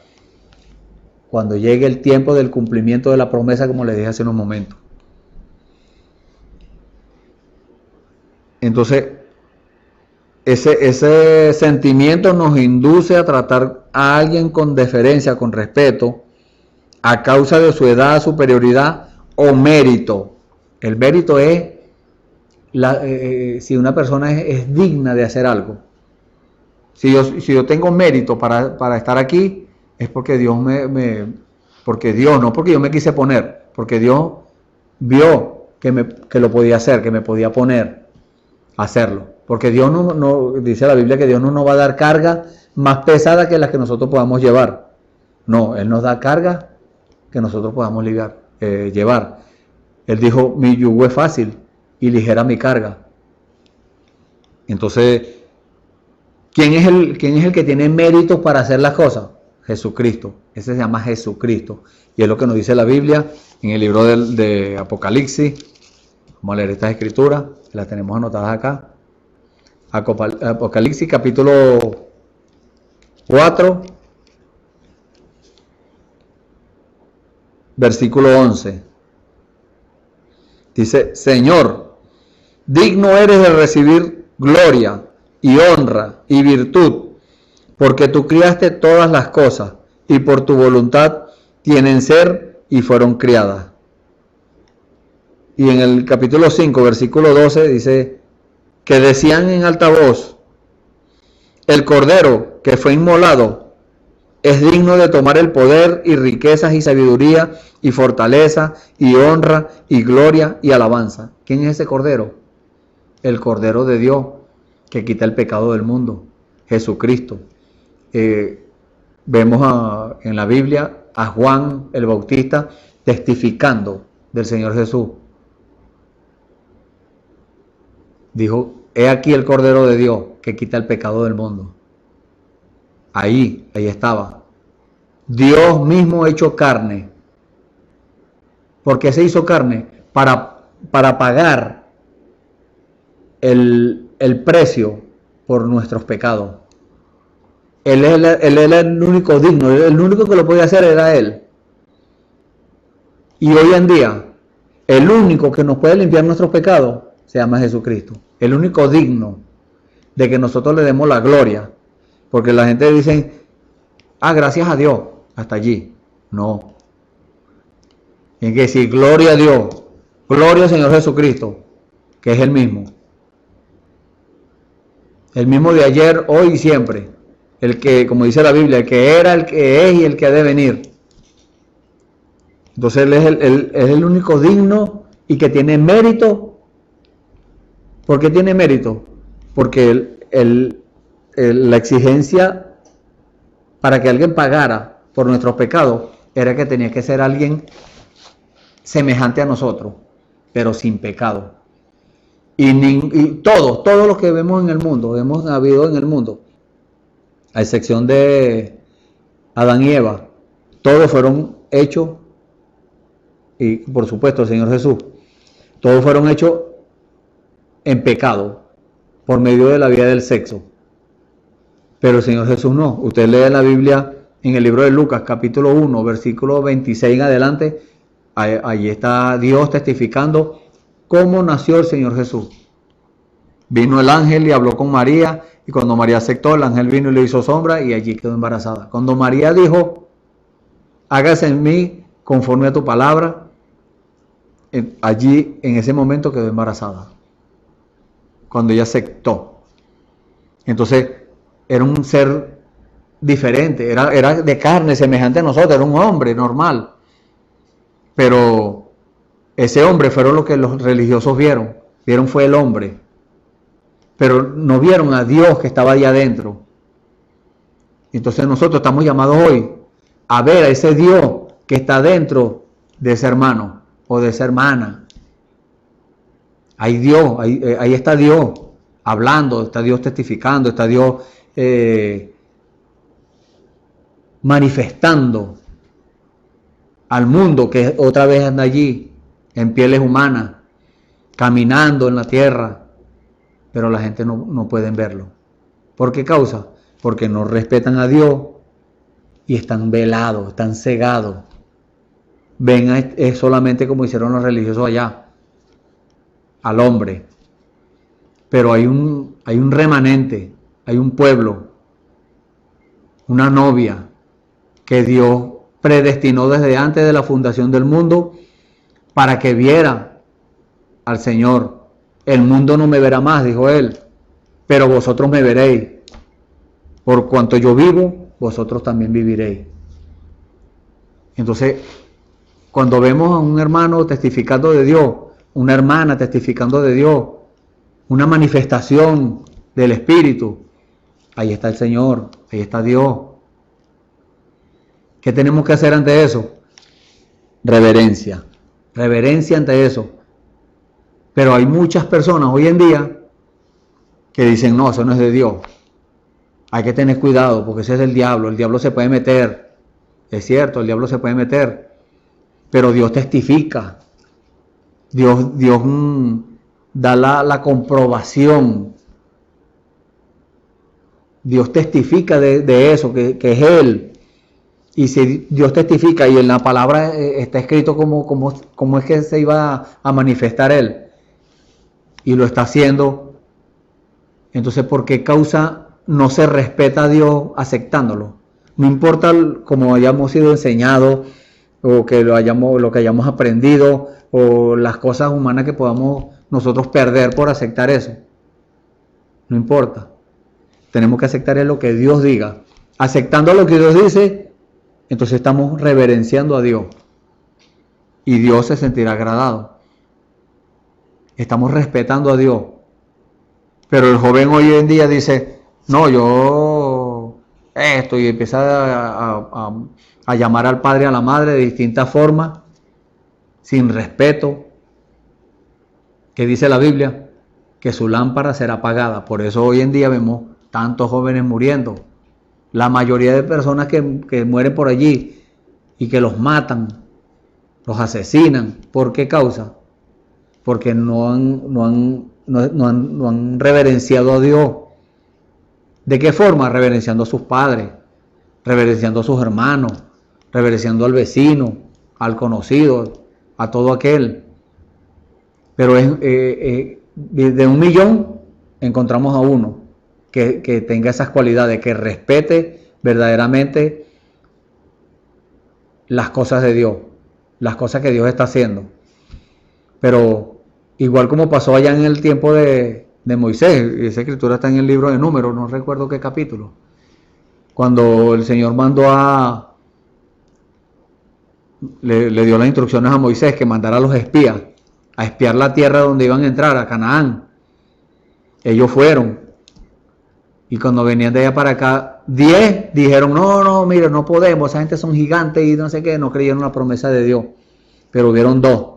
Cuando llegue el tiempo del cumplimiento de la promesa, como les dije hace unos momentos. Entonces, ese sentimiento nos induce a tratar a alguien con deferencia, con respeto, a causa de su edad, superioridad o mérito. El mérito es si una persona es digna de hacer algo. Si yo tengo mérito para estar aquí, es porque Dios porque Dios, no porque yo me quise poner, porque Dios vio que lo podía hacer, que me podía poner a hacerlo. Porque Dios no dice la Biblia que Dios no nos va a dar carga más pesada que las que nosotros podamos llevar. No, Él nos da carga que nosotros podamos llevar. Él dijo, mi yugo es fácil y ligera mi carga. Entonces, ¿quién es el que tiene méritos para hacer las cosas? Jesucristo. Ese se llama Jesucristo. Y es lo que nos dice la Biblia en el libro de Apocalipsis. Vamos a leer estas escrituras, las tenemos anotadas acá. Apocalipsis capítulo 4, versículo 11. Dice, Señor, digno eres de recibir gloria y honra y virtud, porque tú criaste todas las cosas y por tu voluntad tienen ser y fueron criadas. Y en el capítulo 5, versículo 12 dice que decían en alta voz, el Cordero que fue inmolado es digno de tomar el poder y riquezas y sabiduría y fortaleza y honra y gloria y alabanza. ¿Quién es ese Cordero? El Cordero de Dios que quita el pecado del mundo, Jesucristo. Vemos en la Biblia a Juan el Bautista testificando del Señor Jesús. Dijo, he aquí el Cordero de Dios que quita el pecado del mundo. Ahí estaba. Dios mismo hecho carne. ¿Por qué se hizo carne? Para pagar el precio por nuestros pecados. Él era el único digno, el único que lo podía hacer era Él. Y hoy en día, el único que nos puede limpiar nuestros pecados se llama Jesucristo. El único digno de que nosotros le demos la gloria. Porque la gente dice, gracias a Dios, hasta allí. No. Hay que decir, gloria a Dios, gloria al Señor Jesucristo, que es el mismo. El mismo de ayer, hoy y siempre. El que, como dice la Biblia, el que era, el que es y el que ha de venir. Entonces Él es el único digno y que tiene mérito. ¿Por qué tiene mérito? Porque la exigencia para que alguien pagara por nuestros pecados era que tenía que ser alguien semejante a nosotros, pero sin pecado. Y todos los que vemos en el mundo, hemos habido en el mundo, a excepción de Adán y Eva, todos fueron hechos, y por supuesto el Señor Jesús, todos fueron hechos en pecado, por medio de la vía del sexo. Pero el Señor Jesús no. Usted lee la Biblia en el libro de Lucas, capítulo 1, versículo 26 en adelante, ahí está Dios testificando cómo nació el Señor Jesús. Vino el ángel y habló con María, y cuando María aceptó, el ángel vino y le hizo sombra, y allí quedó embarazada. Cuando María dijo, hágase en mí conforme a tu palabra, allí en ese momento quedó embarazada. Cuando ella aceptó. Entonces, era un ser diferente, era de carne, semejante a nosotros, era un hombre normal. Pero ese hombre fueron lo que los religiosos vieron fue el hombre. Pero no vieron a Dios que estaba ahí adentro. Entonces nosotros estamos llamados hoy a ver a ese Dios que está dentro de ese hermano o de esa hermana. Hay Dios, ahí está Dios hablando, está Dios testificando, está Dios manifestando al mundo que otra vez anda allí en pieles humanas, caminando en la tierra, pero la gente no puede verlo. ¿Por qué causa? Porque no respetan a Dios y están velados, están cegados. Ven es solamente como hicieron los religiosos allá, al hombre. Pero hay un remanente, hay un pueblo, una novia que Dios predestinó desde antes de la fundación del mundo para que viera al Señor. El mundo no me verá más, dijo Él, pero vosotros me veréis. Por cuanto yo vivo, vosotros también viviréis. Entonces, cuando vemos a un hermano testificando de Dios, una hermana testificando de Dios, una manifestación del Espíritu, ahí está el Señor, ahí está Dios. ¿Qué tenemos que hacer ante eso? Reverencia. Reverencia ante eso. Pero hay muchas personas hoy en día que dicen, no, eso no es de Dios. Hay que tener cuidado porque ese es del diablo. El diablo se puede meter. Es cierto, el diablo se puede meter. Pero Dios testifica. Dios da la comprobación. Dios testifica de eso, que es Él. Y si Dios testifica y en la palabra está escrito cómo es que se iba a manifestar Él, y lo está haciendo, entonces ¿por qué causa no se respeta a Dios aceptándolo? No importa cómo hayamos sido enseñados, o que lo que hayamos aprendido, o las cosas humanas que podamos nosotros perder por aceptar eso. No importa. Tenemos que aceptar lo que Dios diga. Aceptando lo que Dios dice, entonces estamos reverenciando a Dios. Y Dios se sentirá agradado. Estamos respetando a Dios. Pero el joven hoy en día dice, no, yo esto, y empieza a llamar al padre y a la madre de distintas formas, sin respeto. ¿Qué dice la Biblia? Que su lámpara será apagada. Por eso hoy en día vemos tantos jóvenes muriendo. La mayoría de personas que mueren por allí y que los matan, los asesinan. ¿Por qué causa? Porque no han reverenciado a Dios. ¿De qué forma? Reverenciando a sus padres, reverenciando a sus hermanos, reverenciando al vecino, al conocido, a todo aquel. Pero de 1.000.000 encontramos a uno que tenga esas cualidades, que respete verdaderamente las cosas de Dios, las cosas que Dios está haciendo. Pero igual como pasó allá en el tiempo de Moisés, esa escritura está en el libro de Números, no recuerdo qué capítulo, cuando el Señor mandó le dio las instrucciones a Moisés que mandara a los espías a espiar la tierra donde iban a entrar, a Canaán. Ellos fueron, y cuando venían de allá para acá, 10 dijeron, no, mire, no podemos, esa gente son gigantes y no sé qué, no creyeron la promesa de Dios. Pero hubieron 2.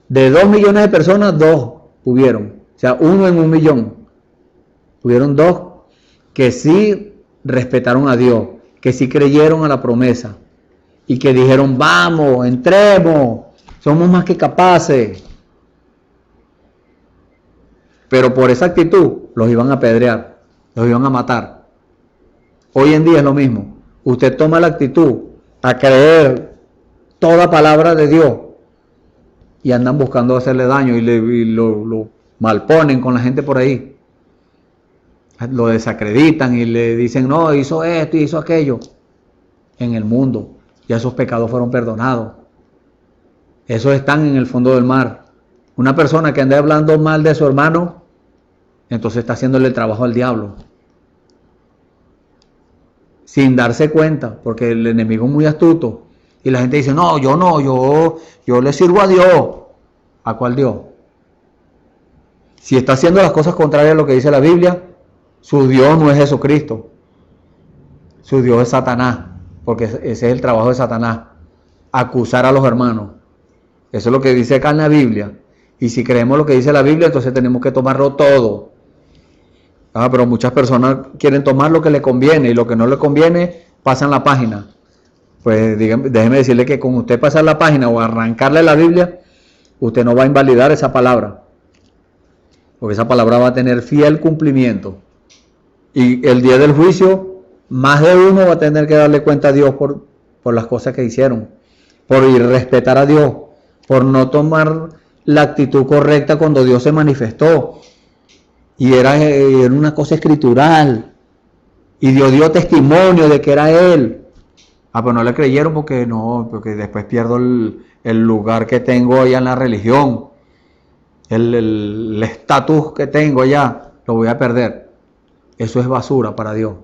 De 2 millones de personas, 2 hubieron. O sea, 1 en 1.000.000. Hubieron 2 que sí respetaron a Dios, que sí creyeron a la promesa y que dijeron, vamos, entremos, somos más que capaces. Pero por esa actitud los iban a apedrear, los iban a matar. Hoy en día es lo mismo. Usted toma la actitud a creer toda palabra de Dios y andan buscando hacerle daño y lo malponen con la gente por ahí. Lo desacreditan y le dicen, no, hizo esto y hizo aquello. En el mundo ya esos pecados fueron perdonados. Esos están en el fondo del mar. Una persona que anda hablando mal de su hermano, entonces está haciéndole el trabajo al diablo. Sin darse cuenta, porque el enemigo es muy astuto. Y la gente dice, no, yo le sirvo a Dios. ¿A cuál Dios? Si está haciendo las cosas contrarias a lo que dice la Biblia, su Dios no es Jesucristo. Su Dios es Satanás, porque ese es el trabajo de Satanás, acusar a los hermanos. Eso es lo que dice acá en la Biblia. Y si creemos lo que dice la Biblia, entonces tenemos que tomarlo todo. Pero muchas personas quieren tomar lo que les conviene y lo que no les conviene, pasan la página. Pues déjeme decirle que con usted pasar la página o arrancarle la Biblia, usted no va a invalidar esa palabra. Porque esa palabra va a tener fiel cumplimiento. Y el día del juicio, más de uno va a tener que darle cuenta a Dios por las cosas que hicieron. Por irrespetar a Dios. Por no tomar la actitud correcta cuando Dios se manifestó. Y era una cosa escritural. Y Dios dio testimonio de que era Él. Pero no le creyeron porque después pierdo el lugar que tengo allá en la religión. El estatus que tengo allá, lo voy a perder. Eso es basura para Dios.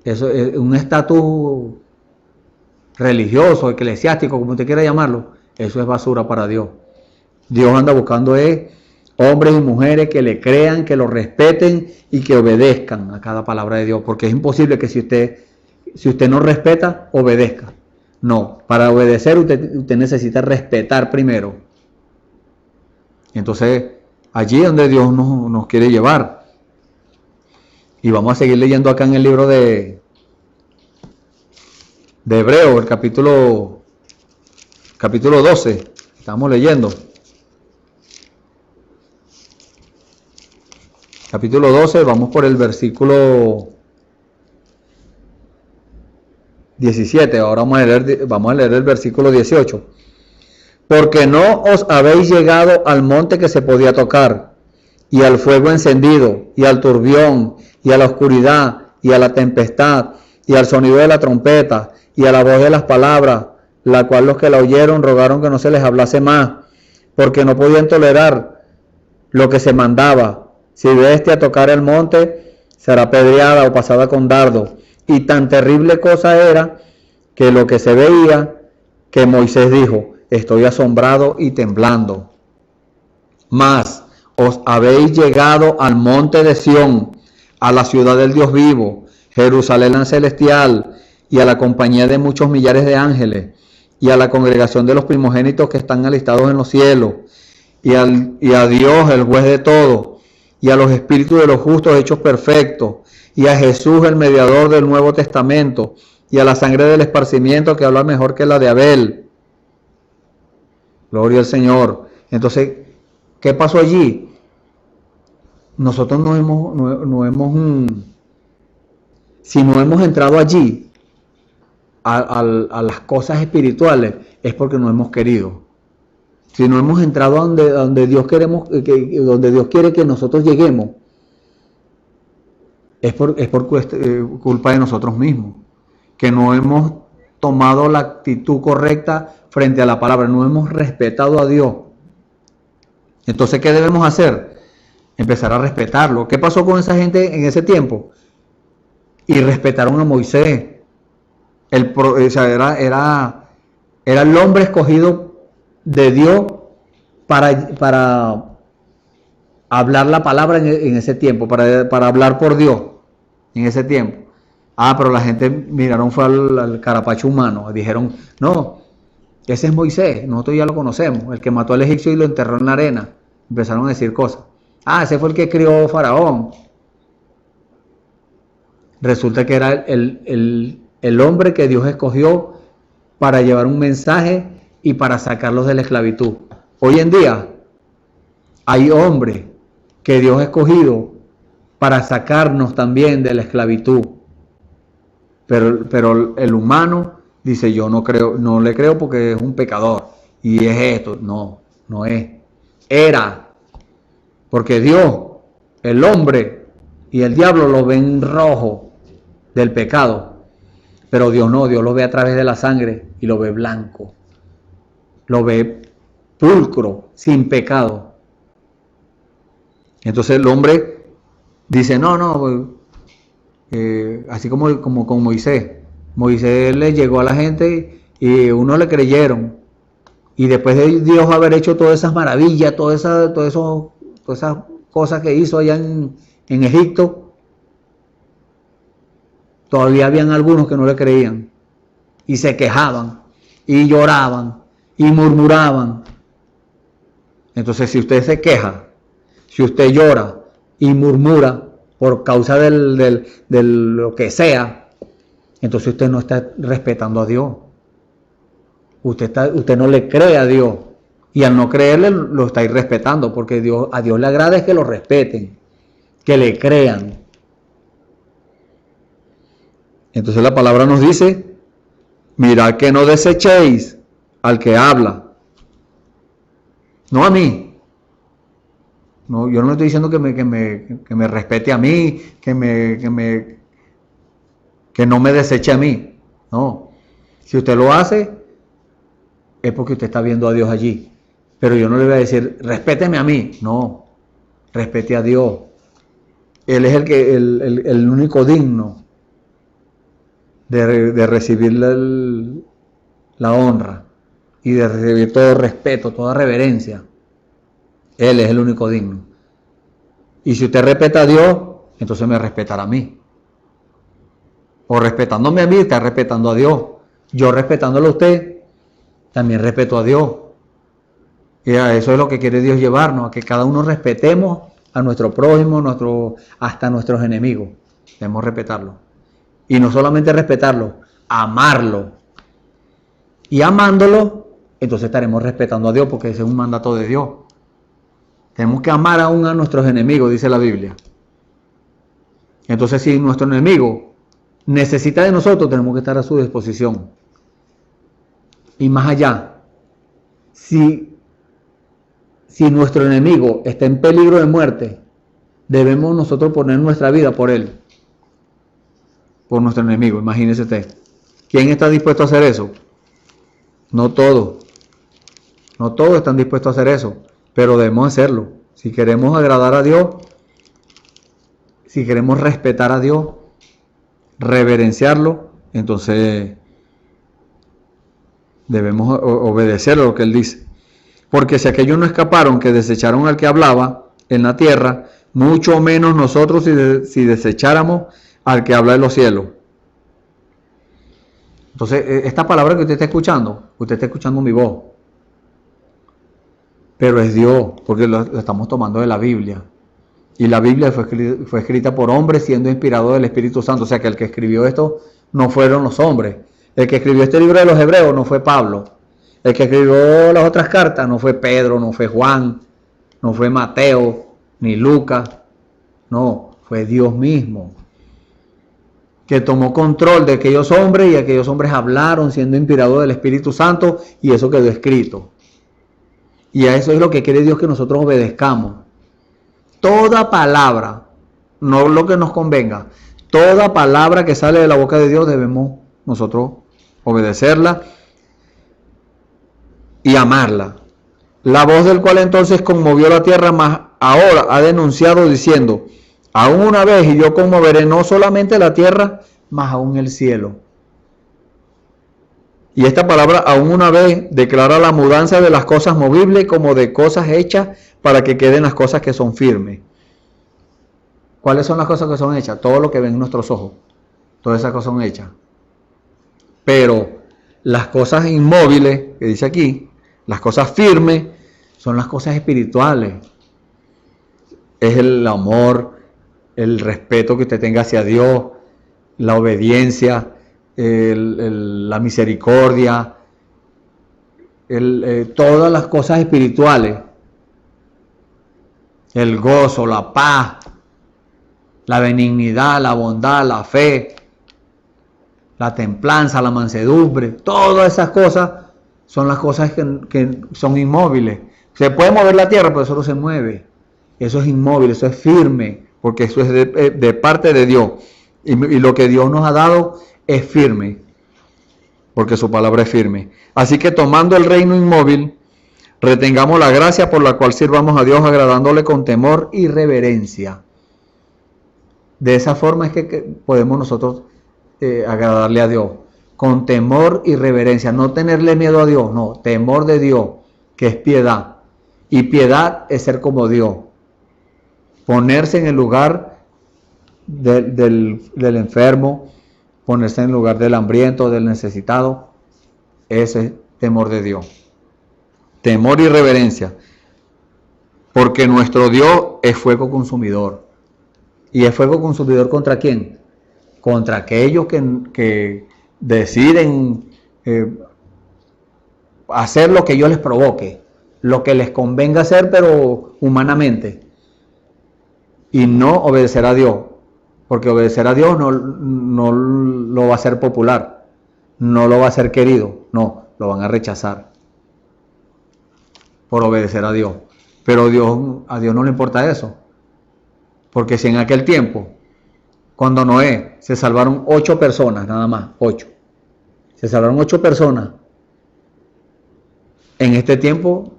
Eso es un estatus religioso, eclesiástico, como usted quiera llamarlo. Eso es basura para Dios. Dios anda buscando hombres y mujeres que le crean, que lo respeten y que obedezcan a cada palabra de Dios. Porque es imposible que si usted no respeta, obedezca. No, para obedecer usted necesita respetar primero. Entonces, allí es donde Dios nos quiere llevar. Y vamos a seguir leyendo acá en el libro de Hebreos, el capítulo 12. Estamos leyendo. Capítulo 12, vamos por el versículo 17. Ahora vamos a leer el versículo 18. Porque no os habéis llegado al monte que se podía tocar, y al fuego encendido, y al turbión, y a la oscuridad, y a la tempestad, y al sonido de la trompeta, y a la voz de las palabras, la cual los que la oyeron rogaron que no se les hablase más, porque no podían tolerar lo que se mandaba. Si bestia tocar el monte, será apedreada o pasada con dardo. Y tan terrible cosa era que lo que se veía, que Moisés dijo, estoy asombrado y temblando. Mas os habéis llegado al monte de Sión, a la ciudad del Dios vivo, Jerusalén celestial, y a la compañía de muchos millares de ángeles, y a la congregación de los primogénitos que están alistados en los cielos, y a Dios, el juez de todo, y a los espíritus de los justos hechos perfectos, y a Jesús, el mediador del Nuevo Testamento, y a la sangre del esparcimiento que habla mejor que la de Abel. Gloria al Señor. Entonces, ¿qué pasó allí? nosotros si no hemos entrado allí a las cosas espirituales, es porque no hemos querido. Si no hemos entrado donde Dios donde Dios quiere que nosotros lleguemos, es por culpa de nosotros mismos, que no hemos tomado la actitud correcta frente a la palabra, no hemos respetado a Dios. Entonces, ¿qué debemos hacer? Empezar a respetarlo. ¿Qué pasó con esa gente en ese tiempo? Y respetaron a Moisés. Era el hombre escogido de Dios para hablar la palabra en ese tiempo, para hablar por Dios en ese tiempo. Pero la gente miraron fue al carapacho humano, dijeron, no, ese es Moisés, nosotros ya lo conocemos, el que mató al egipcio y lo enterró en la arena. Empezaron a decir cosas. Ese fue el que crió Faraón. Resulta que era el hombre que Dios escogió para llevar un mensaje y para sacarlos de la esclavitud. Hoy en día hay hombres que Dios ha escogido para sacarnos también de la esclavitud. Pero el humano dice, yo no le creo porque es un pecador. Y es esto. No es. Era. Porque Dios, el hombre y el diablo lo ven rojo del pecado. Pero Dios no, Dios lo ve a través de la sangre y lo ve blanco. Lo ve pulcro, sin pecado. Entonces el hombre dice, así como con Moisés. Moisés le llegó a la gente y uno le creyeron. Y después de Dios haber hecho todas esas maravillas, todas esas cosas que hizo allá en Egipto, todavía habían algunos que no le creían. Y se quejaban, y lloraban, y murmuraban. Entonces, si usted se queja, si usted llora y murmura por causa de lo que sea, entonces usted no está respetando a Dios. Usted no le cree a Dios. Y al no creerle lo está irrespetando, porque a Dios le agrada es que lo respeten, que le crean. Entonces la palabra nos dice, mirad que no desechéis al que habla. No a mí. No, yo no le estoy diciendo que me respete a mí, que no me deseche a mí. No. Si usted lo hace, es porque usted está viendo a Dios allí. Pero yo no le voy a decir, respéteme a mí. No. Respete a Dios. Él es el único digno de recibir la honra y de recibir todo respeto, toda reverencia. Él es el único digno. Y si usted respeta a Dios, entonces me respetará a mí. O respetándome a mí, está respetando a Dios. Yo respetándolo a usted, también respeto a Dios. Y a eso es lo que quiere Dios llevarnos, a que cada uno respetemos a nuestro prójimo, hasta nuestros enemigos. Debemos respetarlo. Y no solamente respetarlo, amarlo. Y amándolo, entonces estaremos respetando a Dios, porque ese es un mandato de Dios. Tenemos que amar aún a nuestros enemigos, dice la Biblia. Entonces, si nuestro enemigo necesita de nosotros, tenemos que estar a su disposición. Y más allá, si nuestro enemigo está en peligro de muerte, debemos nosotros poner nuestra vida por él. Por nuestro enemigo, imagínese usted. ¿Quién está dispuesto a hacer eso? No todos. No todos están dispuestos a hacer eso, pero debemos hacerlo. Si queremos agradar a Dios, si queremos respetar a Dios, reverenciarlo, entonces debemos obedecer a lo que Él dice. Porque si aquellos no escaparon, que desecharon al que hablaba en la tierra, mucho menos nosotros si desecháramos al que habla de los cielos. Entonces, esta palabra que usted está escuchando mi voz. Pero es Dios, porque lo estamos tomando de la Biblia. Y la Biblia fue escrita por hombres siendo inspirado del Espíritu Santo. O sea que el que escribió esto no fueron los hombres. El que escribió este libro de los Hebreos no fue Pablo. El que escribió las otras cartas no fue Pedro, no fue Juan, no fue Mateo, ni Lucas. No, fue Dios mismo que tomó control de aquellos hombres, y aquellos hombres hablaron siendo inspirados del Espíritu Santo, y eso quedó escrito. Y a eso es lo que quiere Dios, que nosotros obedezcamos. Toda palabra, no lo que nos convenga, toda palabra que sale de la boca de Dios debemos nosotros obedecerla y amarla. La voz del cual entonces conmovió la tierra, mas ahora ha denunciado diciendo: aún una vez y yo conmoveré no solamente la tierra, mas aún el cielo. Y esta palabra aún una vez declara la mudanza de las cosas movibles como de cosas hechas, para que queden las cosas que son firmes. ¿Cuáles son las cosas que son hechas? Todo lo que ven nuestros ojos. Todas esas cosas son hechas. Pero las cosas inmóviles, que dice aquí, las cosas firmes, son las cosas espirituales. Es el amor, el respeto que usted tenga hacia Dios, la obediencia, la misericordia, todas las cosas espirituales, el gozo, la paz, la benignidad, la bondad, la fe, la templanza, la mansedumbre, todas esas cosas son las cosas que son inmóviles. Se puede mover la tierra, pero eso no se mueve. Eso es inmóvil, eso es firme, porque eso es de parte de Dios. Y lo que Dios nos ha dado es firme, porque su palabra es firme. Así que tomando el reino inmóvil, retengamos la gracia por la cual sirvamos a Dios, agradándole con temor y reverencia. De esa forma es que podemos nosotros agradarle a Dios, con temor y reverencia. No tenerle miedo a Dios, no, temor de Dios, que es piedad. Y piedad es ser como Dios. Ponerse en el lugar del enfermo, ponerse en el lugar del hambriento, del necesitado. Ese es temor de Dios. Temor y reverencia. Porque nuestro Dios es fuego consumidor. ¿Y es fuego consumidor contra quién? Contra aquellos que deciden hacer lo que Dios les provoque, lo que les convenga hacer, pero humanamente, y no obedecer a Dios, porque obedecer a Dios no lo va a hacer popular, no lo va a hacer querido, no, lo van a rechazar por obedecer a Dios. Pero a Dios no le importa eso, porque si en aquel tiempo, cuando Noé, se salvaron 8 personas, nada más, 8. Se salvaron 8 personas. En este tiempo,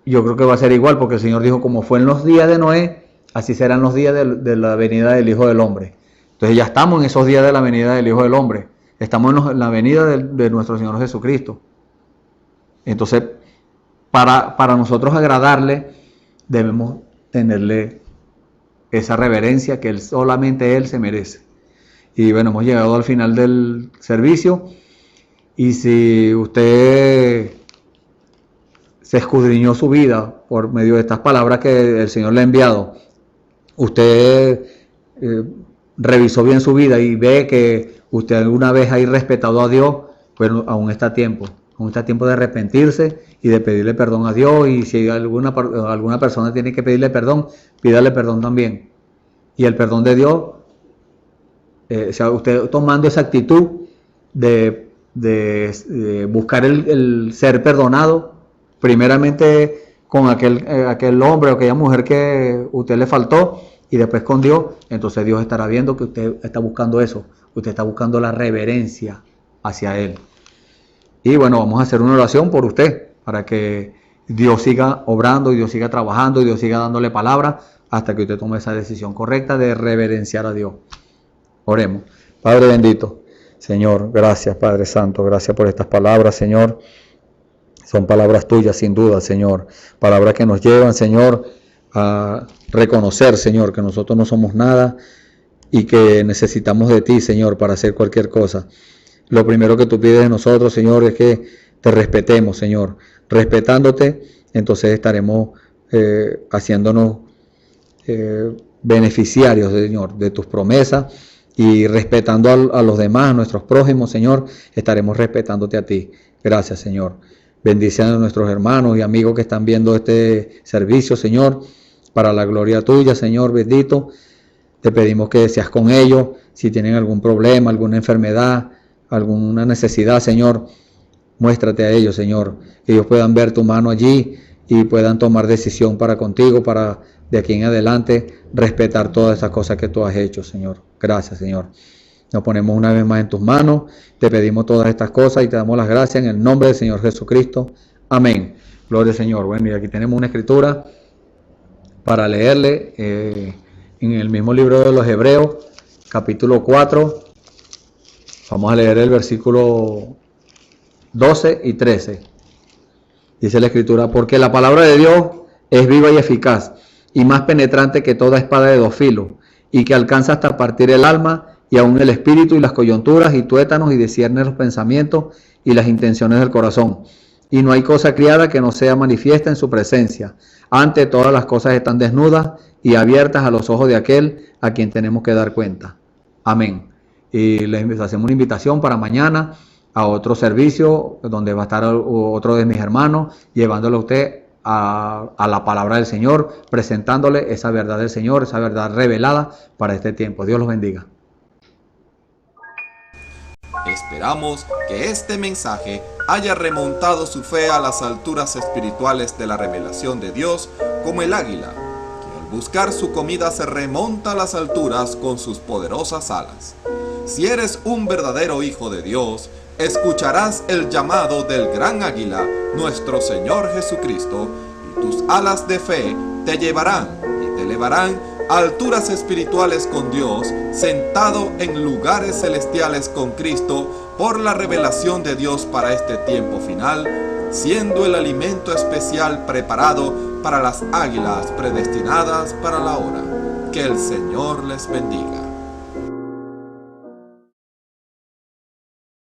yo creo que va a ser igual, porque el Señor dijo, como fue en los días de Noé, así serán los días de la venida del Hijo del Hombre. Entonces ya estamos en esos días de la venida del Hijo del Hombre. Estamos en la venida de nuestro Señor Jesucristo. Entonces, para nosotros agradarle, debemos tenerle esa reverencia que solamente Él se merece. Y bueno, hemos llegado al final del servicio, y si usted se escudriñó su vida por medio de estas palabras que el Señor le ha enviado, usted revisó bien su vida y ve que usted alguna vez ha irrespetado a Dios, bueno, aún está a tiempo de arrepentirse y de pedirle perdón a Dios. Y si alguna persona tiene que pedirle perdón, pídale perdón también. Y el perdón de Dios, usted tomando esa actitud de buscar el ser perdonado, primeramente con aquel hombre o aquella mujer que usted le faltó, y después con Dios, entonces Dios estará viendo que usted está buscando eso, usted está buscando la reverencia hacia Él. Y bueno, vamos a hacer una oración por usted, para que Dios siga obrando, y Dios siga trabajando, y Dios siga dándole palabra, hasta que usted tome esa decisión correcta de reverenciar a Dios. Oremos. Padre bendito, Señor, gracias Padre Santo, gracias por estas palabras, Señor. Son palabras tuyas sin duda, Señor. Palabras que nos llevan, Señor, a reconocer, Señor, que nosotros no somos nada y que necesitamos de ti, Señor, para hacer cualquier cosa. Lo primero que tú pides de nosotros, Señor, es que te respetemos, Señor. Respetándote, entonces estaremos haciéndonos beneficiarios, Señor, de tus promesas, y respetando a los demás, a nuestros prójimos, Señor, estaremos respetándote a ti. Gracias, Señor. Bendice a nuestros hermanos y amigos que están viendo este servicio, Señor, para la gloria tuya, Señor bendito. Te pedimos que seas con ellos, si tienen algún problema, alguna enfermedad, alguna necesidad, Señor, muéstrate a ellos, Señor, que ellos puedan ver tu mano allí y puedan tomar decisión para contigo, para de aquí en adelante respetar todas esas cosas que tú has hecho, Señor. Gracias, Señor. Nos ponemos una vez más en tus manos, te pedimos todas estas cosas y te damos las gracias en el nombre del Señor Jesucristo. Amén. Gloria al Señor. Bueno, y aquí tenemos una escritura para leerle en el mismo libro de los Hebreos, capítulo 4. Vamos a leer el versículo 12 y 13. Dice la escritura: porque la palabra de Dios es viva y eficaz, y más penetrante que toda espada de dos filos, y que alcanza hasta partir el alma, y aun el espíritu y las coyunturas y tuétanos, y discierne los pensamientos y las intenciones del corazón. Y no hay cosa criada que no sea manifiesta en su presencia. Ante todas las cosas están desnudas y abiertas a los ojos de aquel a quien tenemos que dar cuenta. Amén. Y les hacemos una invitación para mañana a otro servicio donde va a estar otro de mis hermanos llevándole a usted a la palabra del Señor, presentándole esa verdad del Señor, esa verdad revelada para este tiempo. Dios los bendiga. Esperamos que este mensaje haya remontado su fe a las alturas espirituales de la revelación de Dios, como el águila, que al buscar su comida se remonta a las alturas con sus poderosas alas. Si eres un verdadero hijo de Dios, escucharás el llamado del gran águila, nuestro Señor Jesucristo, y tus alas de fe te llevarán y te elevarán a alturas espirituales con Dios, sentado en lugares celestiales con Cristo, por la revelación de Dios para este tiempo final, siendo el alimento especial preparado para las águilas predestinadas para la hora. Que el Señor les bendiga.